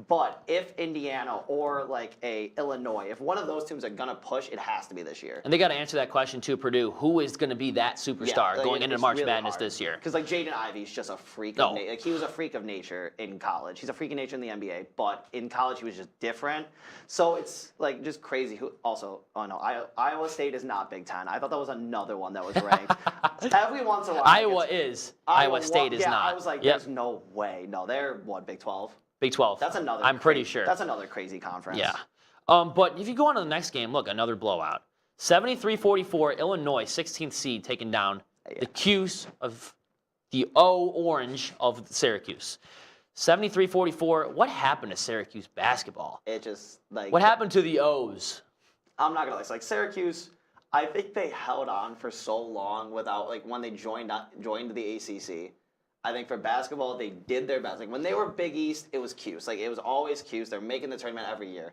But if Indiana or like a Illinois, if one of those teams are going to push, it has to be this year. And they got to answer that question too, Purdue. Who is going to be that superstar going into March Madness this year? Because like Jaden Ivey's just a freak of nature. Like he was a freak of nature in college. He's a freak of nature in the NBA, but in college he was just different. So it's like just crazy. Iowa State is not Big Ten. I thought that was another one that was ranked. Every once in a while. Iowa is. Iowa State is not. I was like, there's no way. No, they're what, Big 12? Big 12. That's another. I'm pretty sure. That's another crazy conference. Yeah. But if you go on to the next game, look, another blowout. 73-44, Illinois, 16th seed, taking down the Cuse of the Orange of Syracuse. 73-44. What happened to Syracuse basketball? It just like. What happened to the O's? I'm not gonna lie. It's like Syracuse. I think they held on for so long without like when they joined the ACC. I think for basketball, they did their best. Like when they were Big East, it was Cuse. Like it was always Cuse. They're making the tournament every year.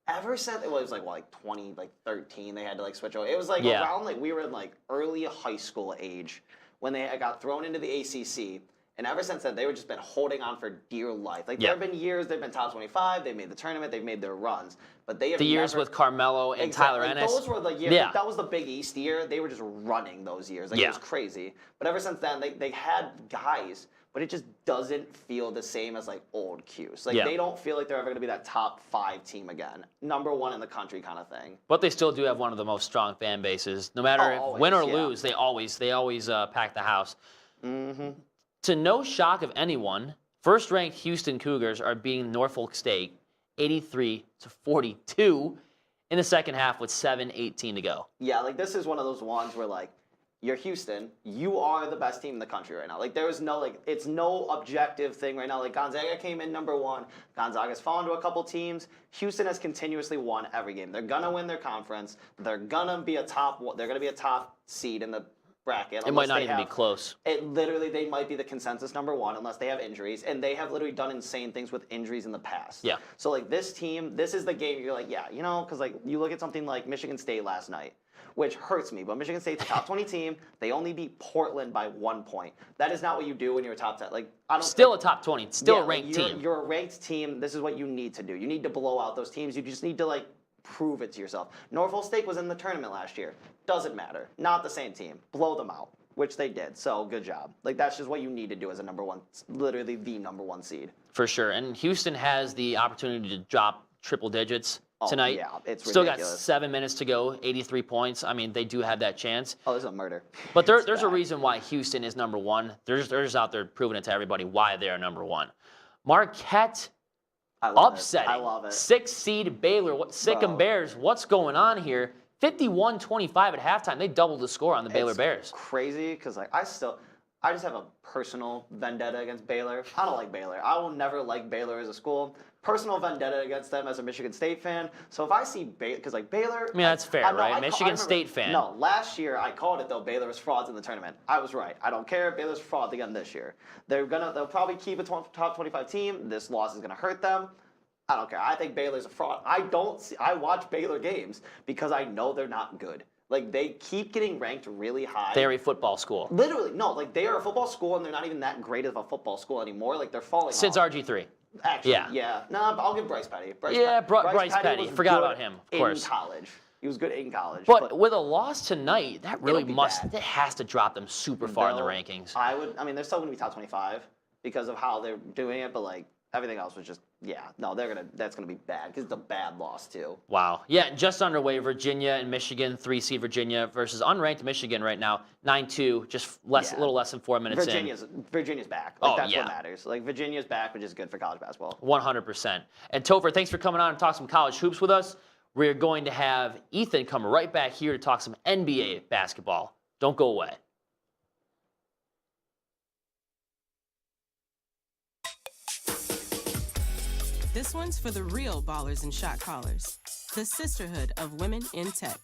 Ever since it was like 2013, they had to like switch over. It was like around like we were in like early high school age when they got thrown into the ACC. And ever since then, they were just been holding on for dear life. Like there have been years they've been top 25. They made the tournament. They've made their runs. But they have the years with Carmelo and Tyler Ennis. Those were the years. Yeah. That was the Big East year. They were just running those years. Like it was crazy. But ever since then, they had guys, but it just doesn't feel the same as like old Cuse. Like they don't feel like they're ever going to be that top 5 team again, number 1 in the country kind of thing. But they still do have one of the most strong fan bases. No matter win or lose, they always pack the house. Mm-hmm. To no shock of anyone, First-ranked Houston Cougars are beating Norfolk State 83-42 in the second half with 7:18 to go. Yeah, like this is one of those ones where like you're Houston, you are the best team in the country right now. Like there is no it's no objective thing right now. Like Gonzaga came in number 1. Gonzaga's fallen to a couple teams. Houston has continuously won every game. They're gonna win their conference. They're gonna be a top seed in the bracket. It might not even be close. It literally, they might be the consensus number 1 unless they have injuries, and they have literally done insane things with injuries in the past. Yeah. So like this team, this is the game you're like, yeah, you know, because like you look at something like Michigan State last night, which hurts me, but Michigan State's a top 20 team. They only beat Portland by 1 point. That is not what you do when you're a top 10. Like I don't. Still a top 20. Still a ranked team. You're a ranked team. This is what you need to do. You need to blow out those teams. You just need to like prove it to yourself. Norfolk State was in the tournament last year. Doesn't matter. Not the same team. Blow them out, which they did. So good job. Like that's just what you need to do as a number 1, literally the number 1 seed. For sure. And Houston has the opportunity to drop triple digits tonight. Yeah, it's Still ridiculous. got 7 minutes to go, 83 points. I mean, they do have that chance. Oh, this is a murder. But there's a reason why Houston is number 1. They're just out there proving it to everybody why they are number 1. Marquette upsetting. I love it. 6 seed Baylor. Sick 'em Bears. What's going on here? 51-25 at halftime. They doubled the score on the Baylor Bears. Crazy, because like I just have a personal vendetta against Baylor. I don't like Baylor. I will never like Baylor as a school. Personal vendetta against them as a Michigan State fan. So if I see Baylor, because like Baylor, I mean that's fair, right? Michigan State fan. No, last year I called it though. Baylor was frauds in the tournament. I was right. I don't care. Baylor's fraud again this year. They'll probably keep a top 25 team. This loss is gonna hurt them. I don't care. I think Baylor's a fraud. I watch Baylor games because I know they're not good. Like they keep getting ranked really high. They're a football school. Literally, no. Like they are a football school, and they're not even that great of a football school anymore. Like they're falling. Since off. RG3. Actually, yeah. Nah, I'll give Bryce Petty. Bryce Petty. Was Forgot good about him. Of course. In college, he was good in college. But with a loss tonight, that really bad. It has to drop them super far in the rankings. I mean, they're still going to be top 25 because of how they're doing it. But like everything else was just, that's going to be bad because it's a bad loss too. Wow. Yeah, just underway. Virginia and Michigan, 3 seed Virginia versus unranked Michigan right now, 9-2, just a little less than 4 minutes Virginia's back. Like, that's what matters. Like Virginia's back, which is good for college basketball. 100%. And Topher, thanks for coming on and talk some college hoops with us. We're going to have Ethan come right back here to talk some NBA basketball. Don't go away. This one's for the real ballers and shot callers, the Sisterhood of Women in Tech.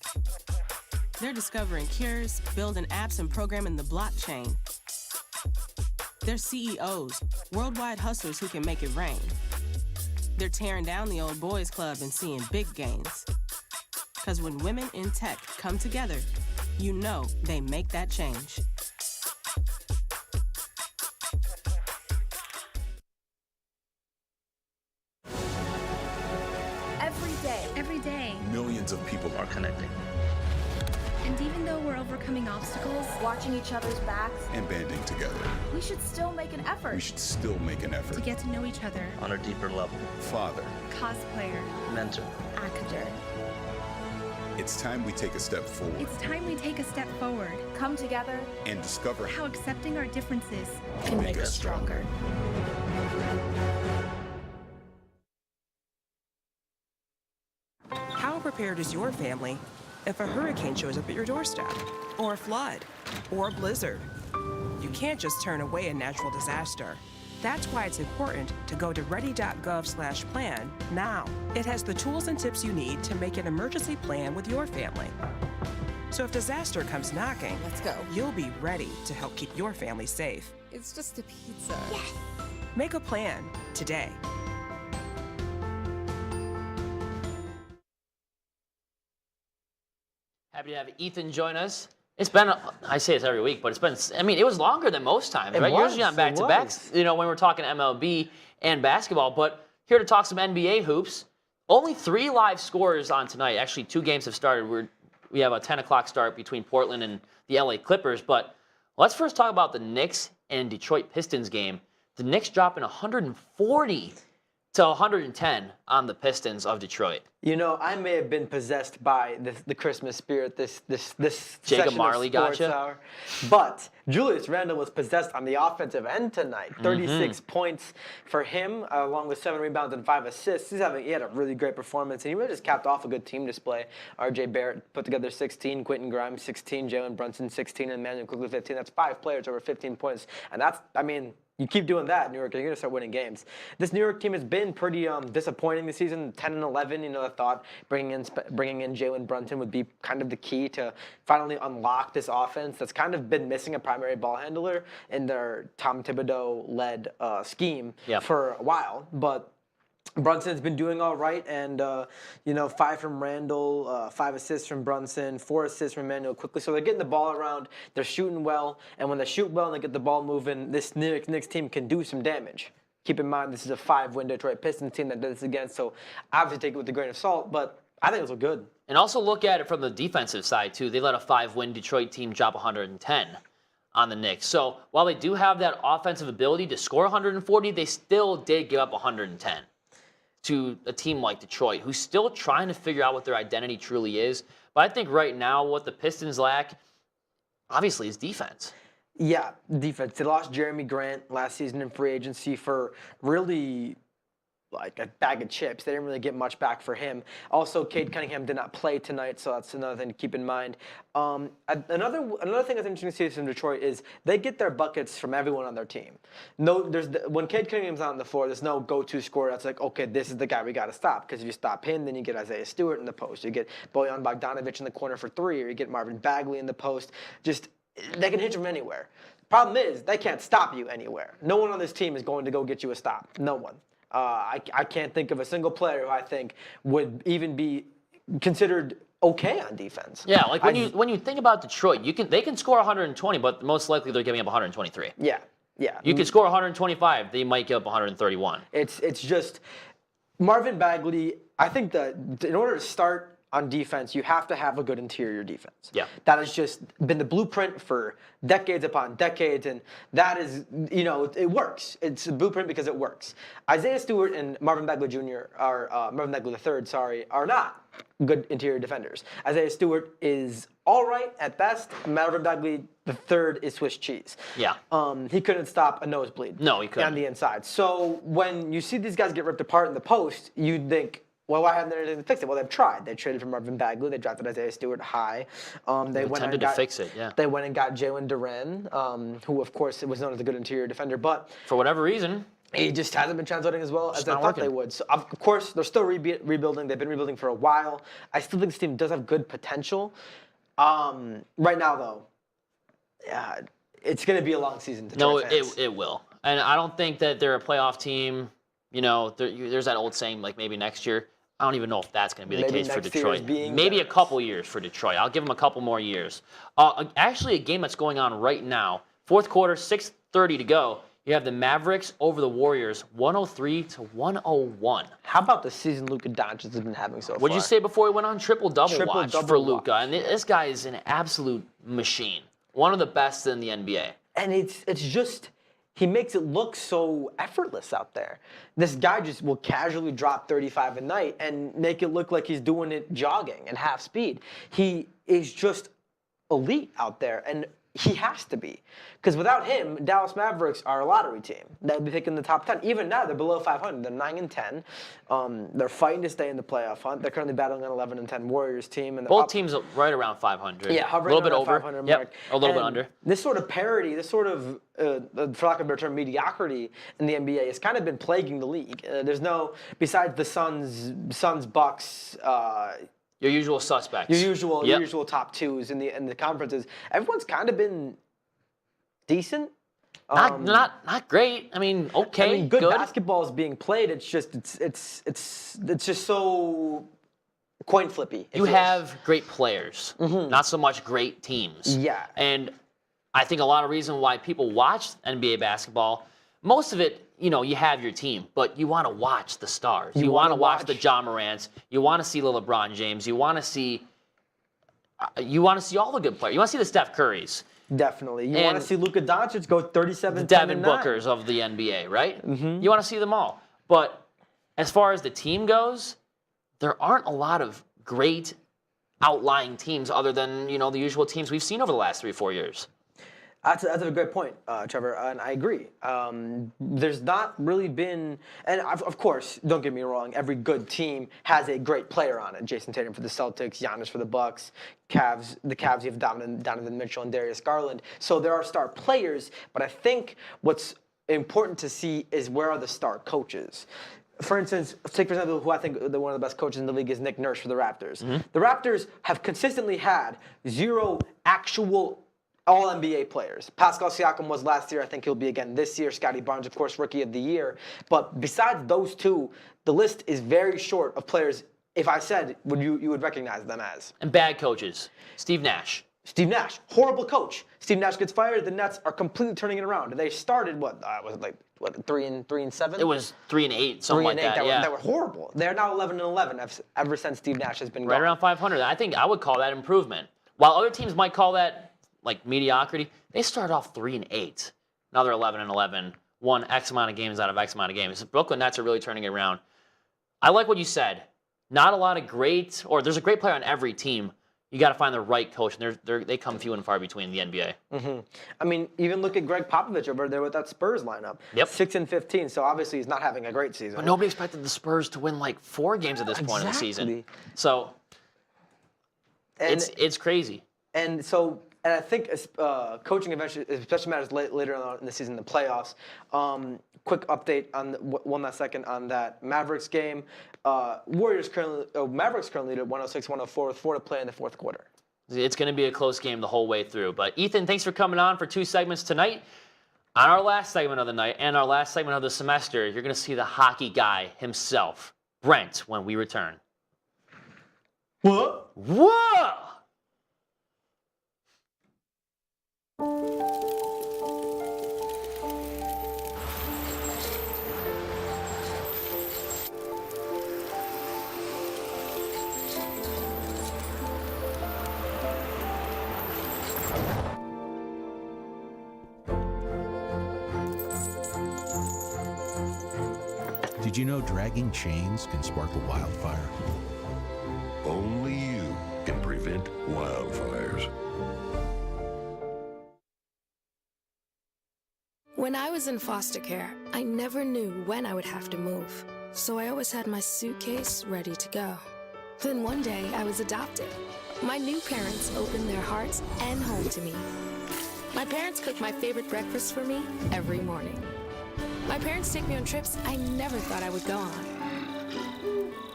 They're discovering cures, building apps, and programming the blockchain. They're CEOs, worldwide hustlers who can make it rain. They're tearing down the old boys club and seeing big gains. Because when women in tech come together, you know they make that change. Every day. Millions of people are connecting. And even though we're overcoming obstacles, watching each other's backs, And banding together. we should still make an effort We should still make an effort. to get to know each other. On a deeper level. Father. Cosplayer, Mentor. actor. It's time we take a step forward It's time we take a step forward. Come together. and discover How accepting our differences can make us stronger. How prepared is your family if a hurricane shows up at your doorstep, or a flood, or a blizzard? You can't just turn away a natural disaster. That's why it's important to go to ready.gov/plan now. It has the tools and tips you need to make an emergency plan with your family. So if disaster comes knocking, let's go. You'll be ready to help keep your family safe. It's just a pizza. Yes. Make a plan today. Happy to have Ethan join us. It's been, I say this every week, but it was longer than most times, right? Usually on back-to-backs, when we're talking MLB and basketball, but here to talk some NBA hoops. Only 3 live scores on tonight. Actually, 2 games have started. We have a 10 o'clock start between Portland and the LA Clippers, but let's first talk about the Knicks and Detroit Pistons game. The Knicks dropping 140 to 110 on the Pistons of Detroit. You know, I may have been possessed by the Christmas spirit this Jacob session Marley of Sports gotcha? Hour. But Julius Randle was possessed on the offensive end tonight. 36 points for him, along with 7 rebounds and 5 assists. He had a really great performance, and he really just capped off a good team display. R.J. Barrett put together 16, Quentin Grimes 16, Jalen Brunson 16, and Emmanuel Quigley 15. That's 5 players over 15 points, and that's, I mean, you keep doing that, New York, you're going to start winning games. This New York team has been pretty disappointing this season, 10 and 11. You know, I thought bringing in Jalen Brunson would be kind of the key to finally unlock this offense that's kind of been missing a primary ball handler in their Tom Thibodeau-led scheme for a while. But Brunson's been doing all right, and 5 from Randall, 5 assists from Brunson, 4 assists from Emmanuel Quigley. So they're getting the ball around, they're shooting well, and when they shoot well and they get the ball moving, this Knicks team can do some damage. Keep in mind, this is a 5-win Detroit Pistons team that does this against, so obviously take it with a grain of salt, but I think it was good. And also look at it from the defensive side, too. They let a 5-win Detroit team drop 110 on the Knicks. So while they do have that offensive ability to score 140, they still did give up 110. To a team like Detroit, who's still trying to figure out what their identity truly is. But I think right now what the Pistons lack, obviously, is defense. Yeah, defense. They lost Jeremy Grant last season in free agency for really like a bag of chips. They didn't really get much back for him. Also, Cade Cunningham did not play tonight, so that's another thing to keep in mind. Another thing that's interesting to see from Detroit is they get their buckets from everyone on their team. When Cade Cunningham's on the floor, there's no go-to scorer that's like, okay, this is the guy we got to stop. Because if you stop him, then you get Isaiah Stewart in the post. You get Bojan Bogdanovic in the corner for 3, or you get Marvin Bagley in the post. Just, they can hit from anywhere. Problem is, they can't stop you anywhere. No one on this team is going to go get you a stop. No one. I can't think of a single player who I think would even be considered okay on defense. Yeah, like when you think about Detroit, they can score 120, but most likely they're giving up 123. Yeah. You can score 125, they might give up 131. It's just Marvin Bagley. I think that in order to start on defense, you have to have a good interior defense. Yeah. That has just been the blueprint for decades upon decades, and that is, it works. It's a blueprint because it works. Isaiah Stewart and Marvin Bagley Jr. Marvin Bagley III, are not good interior defenders. Isaiah Stewart is all right at best. Marvin Bagley III is Swiss cheese. Yeah. He couldn't stop a nosebleed. No, he couldn't. On the inside. So when you see these guys get ripped apart in the post, you'd think, well, why haven't they anything to fix it? Well, they've tried. They traded for Marvin Bagley. They drafted Isaiah Stewart high. They attempted to fix it, yeah. They went and got Jalen Duren, who, of course, was known as a good interior defender. But for whatever reason, he just hasn't been translating as well as I thought they would. So, of course, they're still rebuilding. They've been rebuilding for a while. I still think this team does have good potential. Right now, though, yeah, it's going to be a long season. No, it will. And I don't think that they're a playoff team. There's that old saying, like maybe next year. I don't even know if that's going to be the case for Detroit. Maybe a couple years for Detroit. I'll give them a couple more years. Actually, a game that's going on right now. Fourth quarter, 6:30 to go. You have the Mavericks over the Warriors, 103-101. How about the season Luka Doncic has been having so far? What'd you say before he went on triple-double watch for Luka? watch. And this guy is an absolute machine. One of the best in the NBA. And it's just... He makes it look so effortless out there. This guy just will casually drop 35 a night and make it look like he's doing it jogging at half speed. He is just elite out there, and he has to be. Because without him, Dallas Mavericks are a lottery team. They'll be picking the top 10. Even now, they're below 500. They're 9-10. They're fighting to stay in the playoff hunt. They're currently battling an 11-10 Warriors team. And both teams are right around 500. Yeah, hovering a little bit around over. 500 Yep, mark. a little bit And under. This sort of parity, this sort of, for lack of a better term, mediocrity in the NBA has kind of been plaguing the league. There's no, besides the Suns, Bucks. Your usual suspects. Your usual top twos in the conferences. Everyone's kind of been decent. Not great. I mean, okay. I mean, good basketball is being played. It's just just so coin flippy. You have great players, not so much great teams. Yeah. And I think a lot of reason why people watch NBA basketball, most of it, you have your team, but you want to watch the stars. You want to watch the Ja Morants. You want to see the LeBron James. You want to see all the good players. You want to see the Steph Currys. Definitely. You want to see Luka Doncic go 37, the Devin Bookers of the NBA, right? You want to see them all. But as far as the team goes, there aren't a lot of great outlying teams other than, the usual teams we've seen over the last 3 or 4 years. That's a great point, Trevor, and I agree. There's not really been, and of course, don't get me wrong, every good team has a great player on it. Jason Tatum for the Celtics, Giannis for the Bucks, the Cavs, you have Donovan Mitchell and Darius Garland. So there are star players, but I think what's important to see is where are the star coaches. For instance, take for example who I think one of the best coaches in the league is Nick Nurse for the Raptors. Mm-hmm. The Raptors have consistently had 0 actual All-NBA players. Pascal Siakam was last year. I think he'll be again this year. Scotty Barnes, of course, Rookie of the Year. But besides those two, the list is very short of players. If I said, you would recognize them as. And bad coaches. Steve Nash. Steve Nash, horrible coach. Steve Nash gets fired. The Nets are completely turning it around. They started was it like 3-7? It was 3-8, something like that. They were horrible. They're now 11-11 ever since Steve Nash has been right gone. around 500. I think I would call that improvement. While other teams might call that like mediocrity, they started off 3-8. Now they're 11-11, won X amount of games out of X amount of games. Brooklyn Nets are really turning it around. I like what you said. Not a lot of there's a great player on every team. You got to find the right coach, and they come few and far between in the NBA. Mm-hmm. I mean, even look at Greg Popovich over there with that Spurs lineup. Yep. 6-15, so obviously he's not having a great season. But nobody expected the Spurs to win like 4 games at this point in the season. So it's crazy. And I think coaching eventually, especially matters later on in the season, the playoffs. Quick update on one last second on that Mavericks game. Mavericks currently lead at 106-104 with 4 to play in the fourth quarter. It's going to be a close game the whole way through. But Ethan, thanks for coming on for 2 segments tonight. On our last segment of the night and our last segment of the semester, you're going to see the hockey guy himself, Brent, when we return. What? Whoa! Did you know dragging chains can spark a wildfire? Only you can prevent wildfires. When I was in foster care, I never knew when I would have to move. So I always had my suitcase ready to go. Then one day, I was adopted. My new parents opened their hearts and home to me. My parents cook my favorite breakfast for me every morning. My parents take me on trips I never thought I would go on.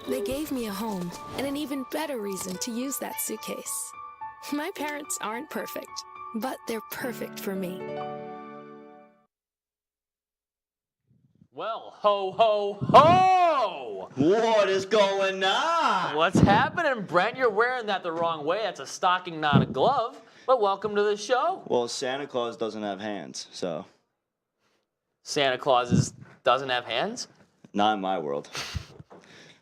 They gave me a home and an even better reason to use that suitcase. My parents aren't perfect, but they're perfect for me. Well, ho, ho, ho! What is going on? What's happening, Brent? You're wearing that the wrong way. That's a stocking, not a glove. But welcome to the show. Well, Santa Claus doesn't have hands, so. Santa Claus doesn't have hands? Not in my world.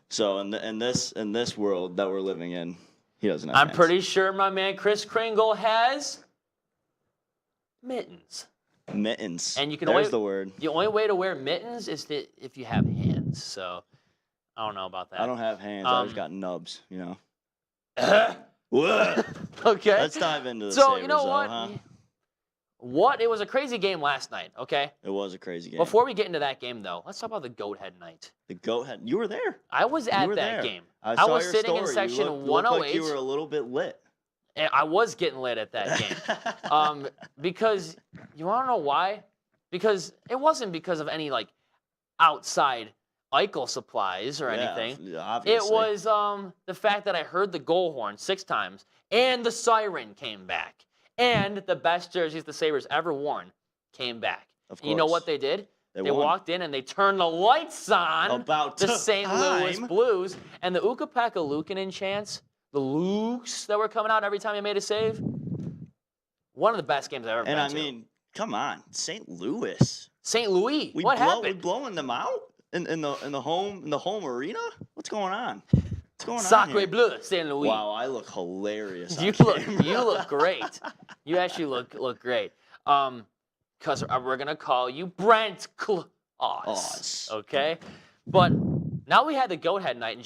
So in this world that we're living in, he doesn't have hands. I'm pretty sure my man Kris Kringle has mittens. Mittens. And you can There's the word. The only way to wear mittens is if you have hands. So I don't know about that. I don't have hands. I just got nubs, you know. What? Okay. Let's dive into the So Sabres, you know what? Huh? It was a crazy game last night. Okay. It was a crazy game. Before we get into that game, though, let's talk about the Goat Head night. The Goat Head. You were there. I was at that there. game. I was your sitting story. in section you 108. Looked like you were a little bit lit. And I was getting lit at that game. Because you want to know why? Because it wasn't because of any like outside Eichel supplies or anything. Obviously. It was the fact that I heard the goal horn 6 times and the siren came back. And the best jerseys the Sabres ever worn came back. Of course. You know what they did? They won. walked in and they turned the lights on. About the St. Louis time. Blues. And the Ukko-Pekka Luukkonen chants, the Lukes that were coming out every time he made a save. One of the best games I've ever been to. And I mean, come on, St. Louis. St. Louis. What We happened? blowing them out in the home arena? What's going on? What's going on Sacre here? bleu, St. Louis. Wow, I look hilarious. You look great. You actually look great. Because we're gonna call you Brent Claus. Okay, but Now we had the goat head night and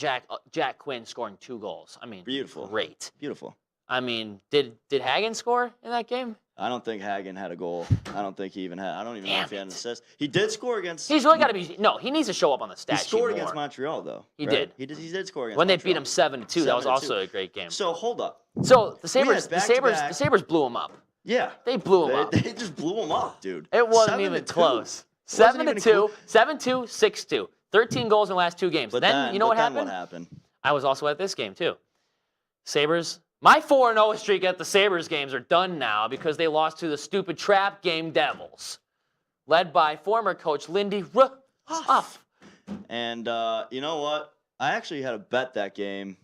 Jack Quinn scoring 2 goals. I mean, beautiful, great, beautiful. I mean, did Hagen score in that game? I don't think Hagen had a goal. I don't think he even had. I don't even know if he had an assist. He did score against. He's really got to be. No, he needs to show up on the stat sheet. He scored more. against Montreal though. He right? did. He did score against. When Montreal. they beat him 7-2, that was also a great game. So hold up. So the We had Sabres, back-to-back- blew him up. Yeah, They blew him up. They just blew him up, dude. It wasn't 7-2. even close. Wasn't even 7-2, 7-2, 6-2. 13 goals in the last 2 games. But then you know what happened? What happened? I was also at this game too. Sabres. My 4-0 streak at the Sabres games are done now because they lost to the stupid trap game Devils, led by former coach Lindy Ruff. And you know what? I actually had to bet that game.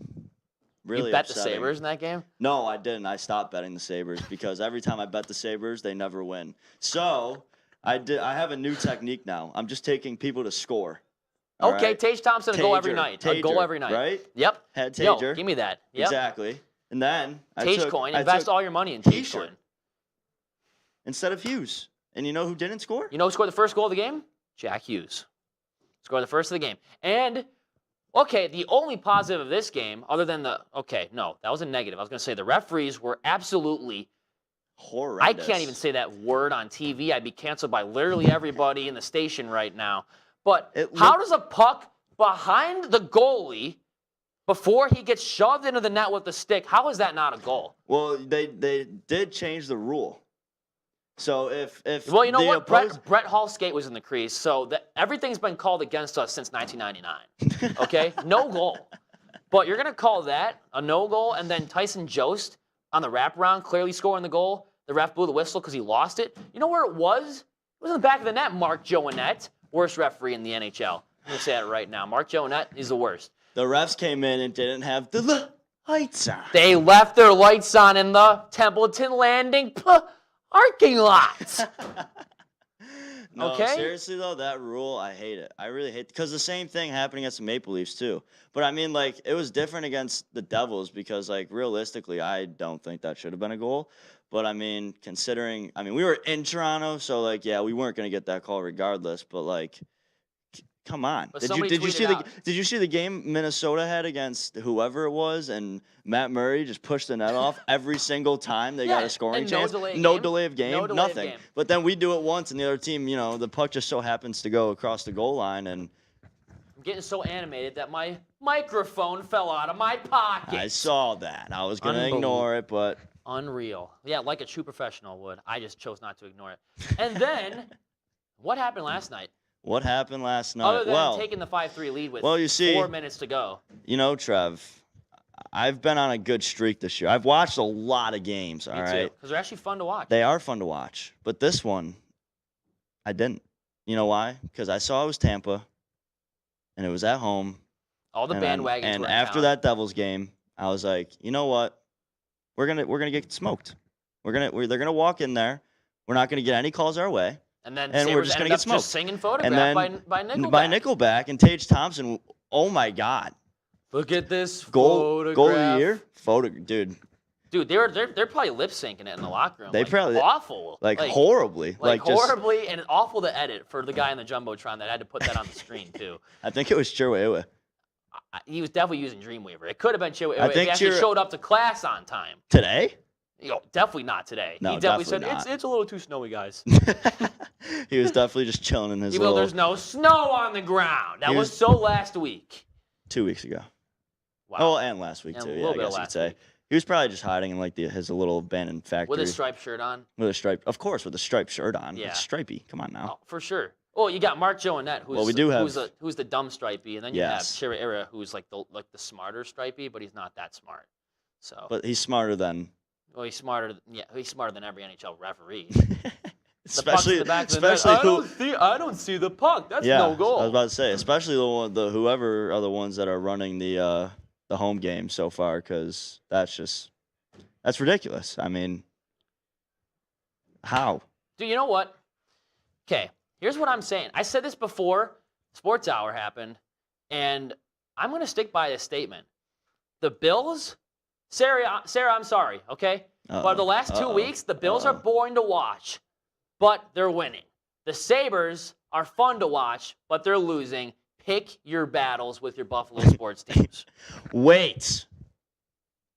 Really you bet the upsetting. Sabres in that game? No, I didn't. I stopped betting the Sabres because every time I bet the Sabres, they never win. So I have a new technique now. I'm just taking people to score. All Okay, right? Tage Thompson, a goal every night. A goal Tager, every night. Right? Yep. Had Yo, Tager. give me that. Yep. Exactly. And then Tage coin. Invest all your money in Tage coin. Instead of Hughes. And you know who didn't score? You know who scored the first goal of the game? Jack Hughes. Scored the first of the game. And, okay, the only positive of this game, other than that was a negative. I was going to say the referees were absolutely horrendous. I can't even say that word on TV. I'd be canceled by literally everybody in the station right now. But how does a puck behind the goalie before he gets shoved into the net with the stick, how is that not a goal? Well, they did change the rule. So if well, you know what? Brett Hall's skate was in the crease, so everything's been called against us since 1999. Okay, no goal. But you're gonna call that a no goal, and then Tyson Jost on the wraparound clearly scoring the goal. The ref blew the whistle because he lost it. You know where it was? It was in the back of the net. Mark Joannette, worst referee in the NHL. I'm gonna say that right now. Mark Joannette is the worst. The refs came in and didn't have the lights on. They left their lights on in the Templeton Landing parking lot. No, okay? Seriously though, that rule, I hate it. I really hate it because the same thing happened against the Maple Leafs too. But I mean, like, it was different against the Devils because, like, realistically, I don't think that should have been a goal. But I mean, considering, we were in Toronto, so like, yeah, we weren't gonna get that call regardless. But like, come on. But Did you see the game Minnesota had against whoever it was, and Matt Murray just pushed the net off every single time they got a scoring chance? No delay of game, nothing. But then we do it once, and the other team, the puck just so happens to go across the goal line, and I'm getting so animated that my microphone fell out of my pocket. I saw that. I was gonna ignore it, but unreal. Yeah, like a true professional would. I just chose not to ignore it. And then, what happened last night? What happened last night? Other than taking the 5-3 lead with 4 minutes to go. You know, Trev, I've been on a good streak this year. I've watched a lot of games, all right? Because they're actually fun to watch. They are fun to watch. But this one, I didn't. You know why? Because I saw it was Tampa, and it was at home. All the bandwagons And were in after town. that Devils game, I was like, you know what? We're gonna get smoked. They're gonna walk in there. We're not gonna get any calls our way. And then we're Sabres just gonna ended get up smoked. just singing Photograph And then by Nickelback. By Nickelback and Tage Thompson. Oh my God! Look at this Goal of the photograph. year, dude. Dude, they're probably lip syncing it in the locker room. They like, probably awful, like horribly, like just, horribly, and awful to edit for the guy in the jumbotron that had to put that on the screen too. I think it was Chihuahua. He was definitely using Dreamweaver. It could have been Chihuahua I if think he actually showed up to class on time. Today? Definitely not today. No, he definitely definitely said not. it's a little too snowy, guys. He was definitely just chilling in his Even though little. there's no snow on the ground. That He was was- so last week. 2 weeks ago. Wow. Oh, and last week And a too. little Yeah, I bit of guess you could last say. He was probably just hiding in like his little abandoned factory. With a striped shirt on. With a stripe, of course, with a striped shirt on. Yeah. It's stripey. Come on now. For sure. Oh, you got Mark Joannette, who's Well, we do have- who's the dumb stripey, and then you Yes. have Chira who's like the smarter stripey, but he's not that smart. So. But he's smarter than. Well, he's smarter. Yeah, he's smarter than every NHL referee. Especially, the puck's in the back of the net. I don't see the puck. That's no goal. I was about to say, especially the whoever are the ones that are running the home game so far, because that's ridiculous. I mean, how? Dude, you know what? Okay, here's what I'm saying. I said this before Sports Hour happened, and I'm going to stick by this statement. The Bills, Sarah, I'm sorry, okay? But the last 2 weeks, the Bills are boring to watch, but they're winning. The Sabres are fun to watch, but they're losing. Pick your battles with your Buffalo sports teams. Wait.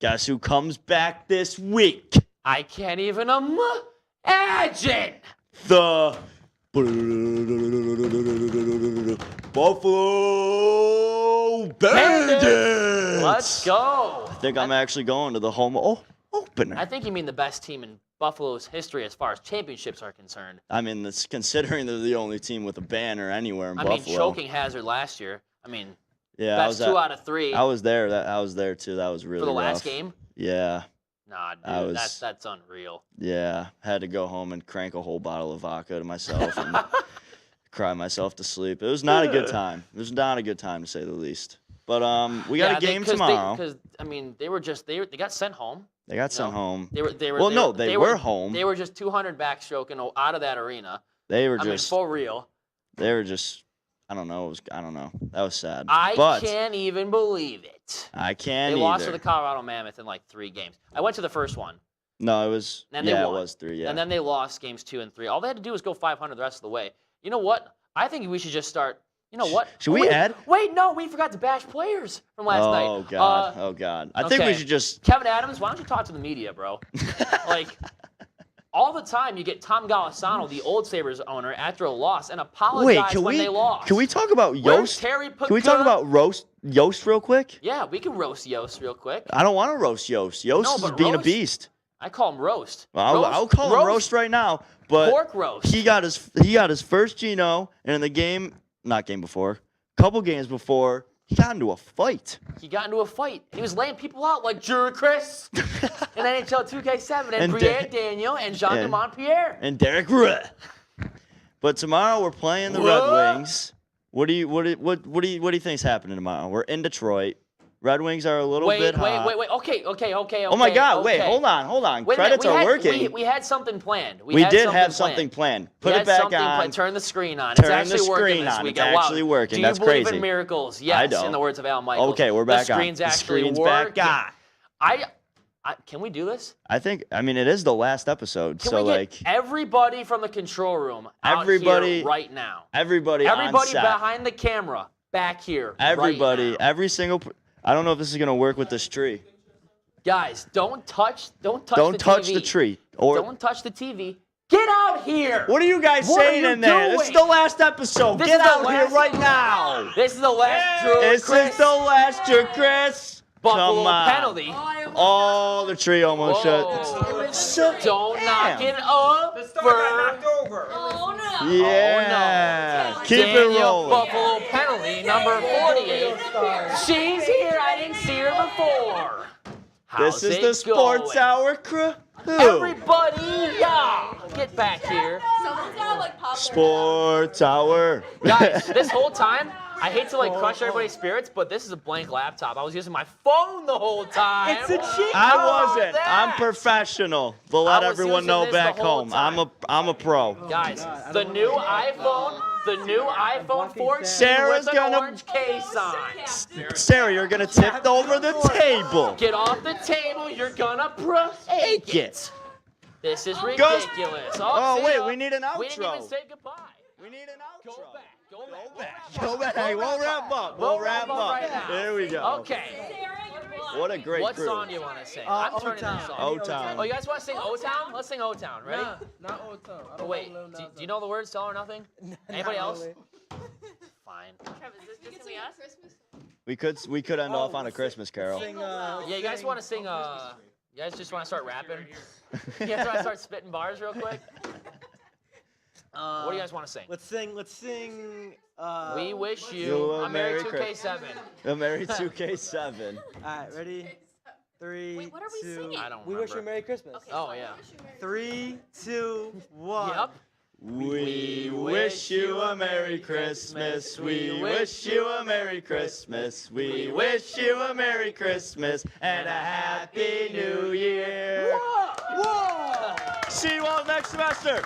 Guess who comes back this week? I can't even imagine. The Buffalo Bandits. Let's go. I think I'm actually going to the home opener. I think you mean the best team in Buffalo's history as far as championships are concerned. I mean, that's considering they're the only team with a banner anywhere in Buffalo. I mean, choking hazard last year. I mean, yeah, best 2 out of 3. I was there. I was there too. That was really for the rough. last game. Yeah. Nah, dude, that's unreal. Yeah, had to go home and crank a whole bottle of vodka to myself and cry myself to sleep. It was not a good time. It was not a good time to say the least. But we got a game tomorrow. Because I mean, they got sent home. They got sent home. They were they were home. They were just 200 backstroking out of that arena. They were I mean, just for real. They were just. I don't know. I don't know. That was sad. I can't even believe it. I can't. They lost to the Colorado Mammoth in like 3 games. I went to the first one. No, it was. And it won. was 3. Yeah. And then they lost games 2 and 3. All they had to do was go 500 the rest of the way. You know what? I think we should just start. You know what? Should we add? Wait, no, we forgot to bash players from last night. Oh God! Oh God! I think we should just. Kevin Adams, why don't you talk to the media, bro? Like, all the time you get Tom Golisano, the old Sabres owner, after a loss and apologize when they lost. Can we talk about Yost? Terry Can we talk about Yost real quick? Yeah, we can roast Yost real quick. I don't want to roast Yost. Yost is being a beast. I call him roast. Well, I'll call him roast right now. But pork roast. He got his first Gino, and in the game, not game before, couple games before, he got into a fight. He was laying people out like Jura Chris in NHL 2K7 and Briere Daniel and Jean de Montpierre. And Derek Rutt. But tomorrow we're playing the Red Wings. What do you think's happening tomorrow? We're in Detroit. Red Wings are a little bit hot. Wait. Okay. Oh my God! Wait, hold on. Credits are working. We had something planned. We did have something planned. Put it back on. Turn the screen on. Turn it's actually the working screen this on. week. It's actually working. That's crazy. Do you believe in miracles? Yes. I don't. In the words of Al Michaels. Okay, we're back on. The screen's back on. Can we do this? I mean, it is the last episode, Can we get everybody from the control room out here right now? Everybody on set. Behind the camera, back here. Everybody, right now. every single. I don't know if this is gonna work with this tree. Guys, don't touch the tree. Don't touch the TV. Get out here! What are you guys saying in there? This is the last episode. Get out here right now. This is the last Drew This is the last Drew Chris. Buffalo Come on. penalty. Oh, the tree almost shut. Don't knock it over. The star got knocked over. Oh no. Yeah. Oh, no. Keep Daniel it rolling. Buffalo penalty, number 48. She's here. I didn't see her before. This is the Sports Hour crew. Everybody, get back here. Someone's gotta like pop Sports Hour. Guys, this whole time, I hate to crush everybody's spirits, but this is a blank laptop. I was using my phone the whole time. It's a cheat. I wasn't. I'm professional. But let everyone know back home. I'm a pro. Guys, the new iPhone 14 Sarah's with an gonna orange case on. Sarah, you're gonna tip over the table. Get off the table. You're gonna break it. This is ridiculous. Wait, we need an outro. We didn't even say goodbye. We need an outro. Go back. We'll wrap up. We'll wrap up. Right now. There we go. Okay. What a great What crew. song do you want to sing? I'm turning this off. O-Town. Oh, you guys want to sing O-Town? Let's sing O-Town. Ready? Nah, not O-Town. I Oh, don't wait. know Do you know the words to All or Nothing? Anybody else? Really. Fine. Trevor, is this just gonna be us? We could end off on a Christmas carol. Yeah, you guys want to sing? You guys just want to start rapping? You guys want to start spitting bars real quick? What do you guys want to sing? Let's sing. We wish you a Merry 2K7. A Merry 2K7. All right, ready? 3, Wait, what are we 2. singing? I don't We wish you a remember. Merry Christmas. Okay, Oh, so yeah. I wish you a Merry 3, 2, 1. Yep. We wish you a Merry Christmas. We wish you a Merry Christmas. We wish you a Merry Christmas and a Happy New Year. Whoa! See you all next semester.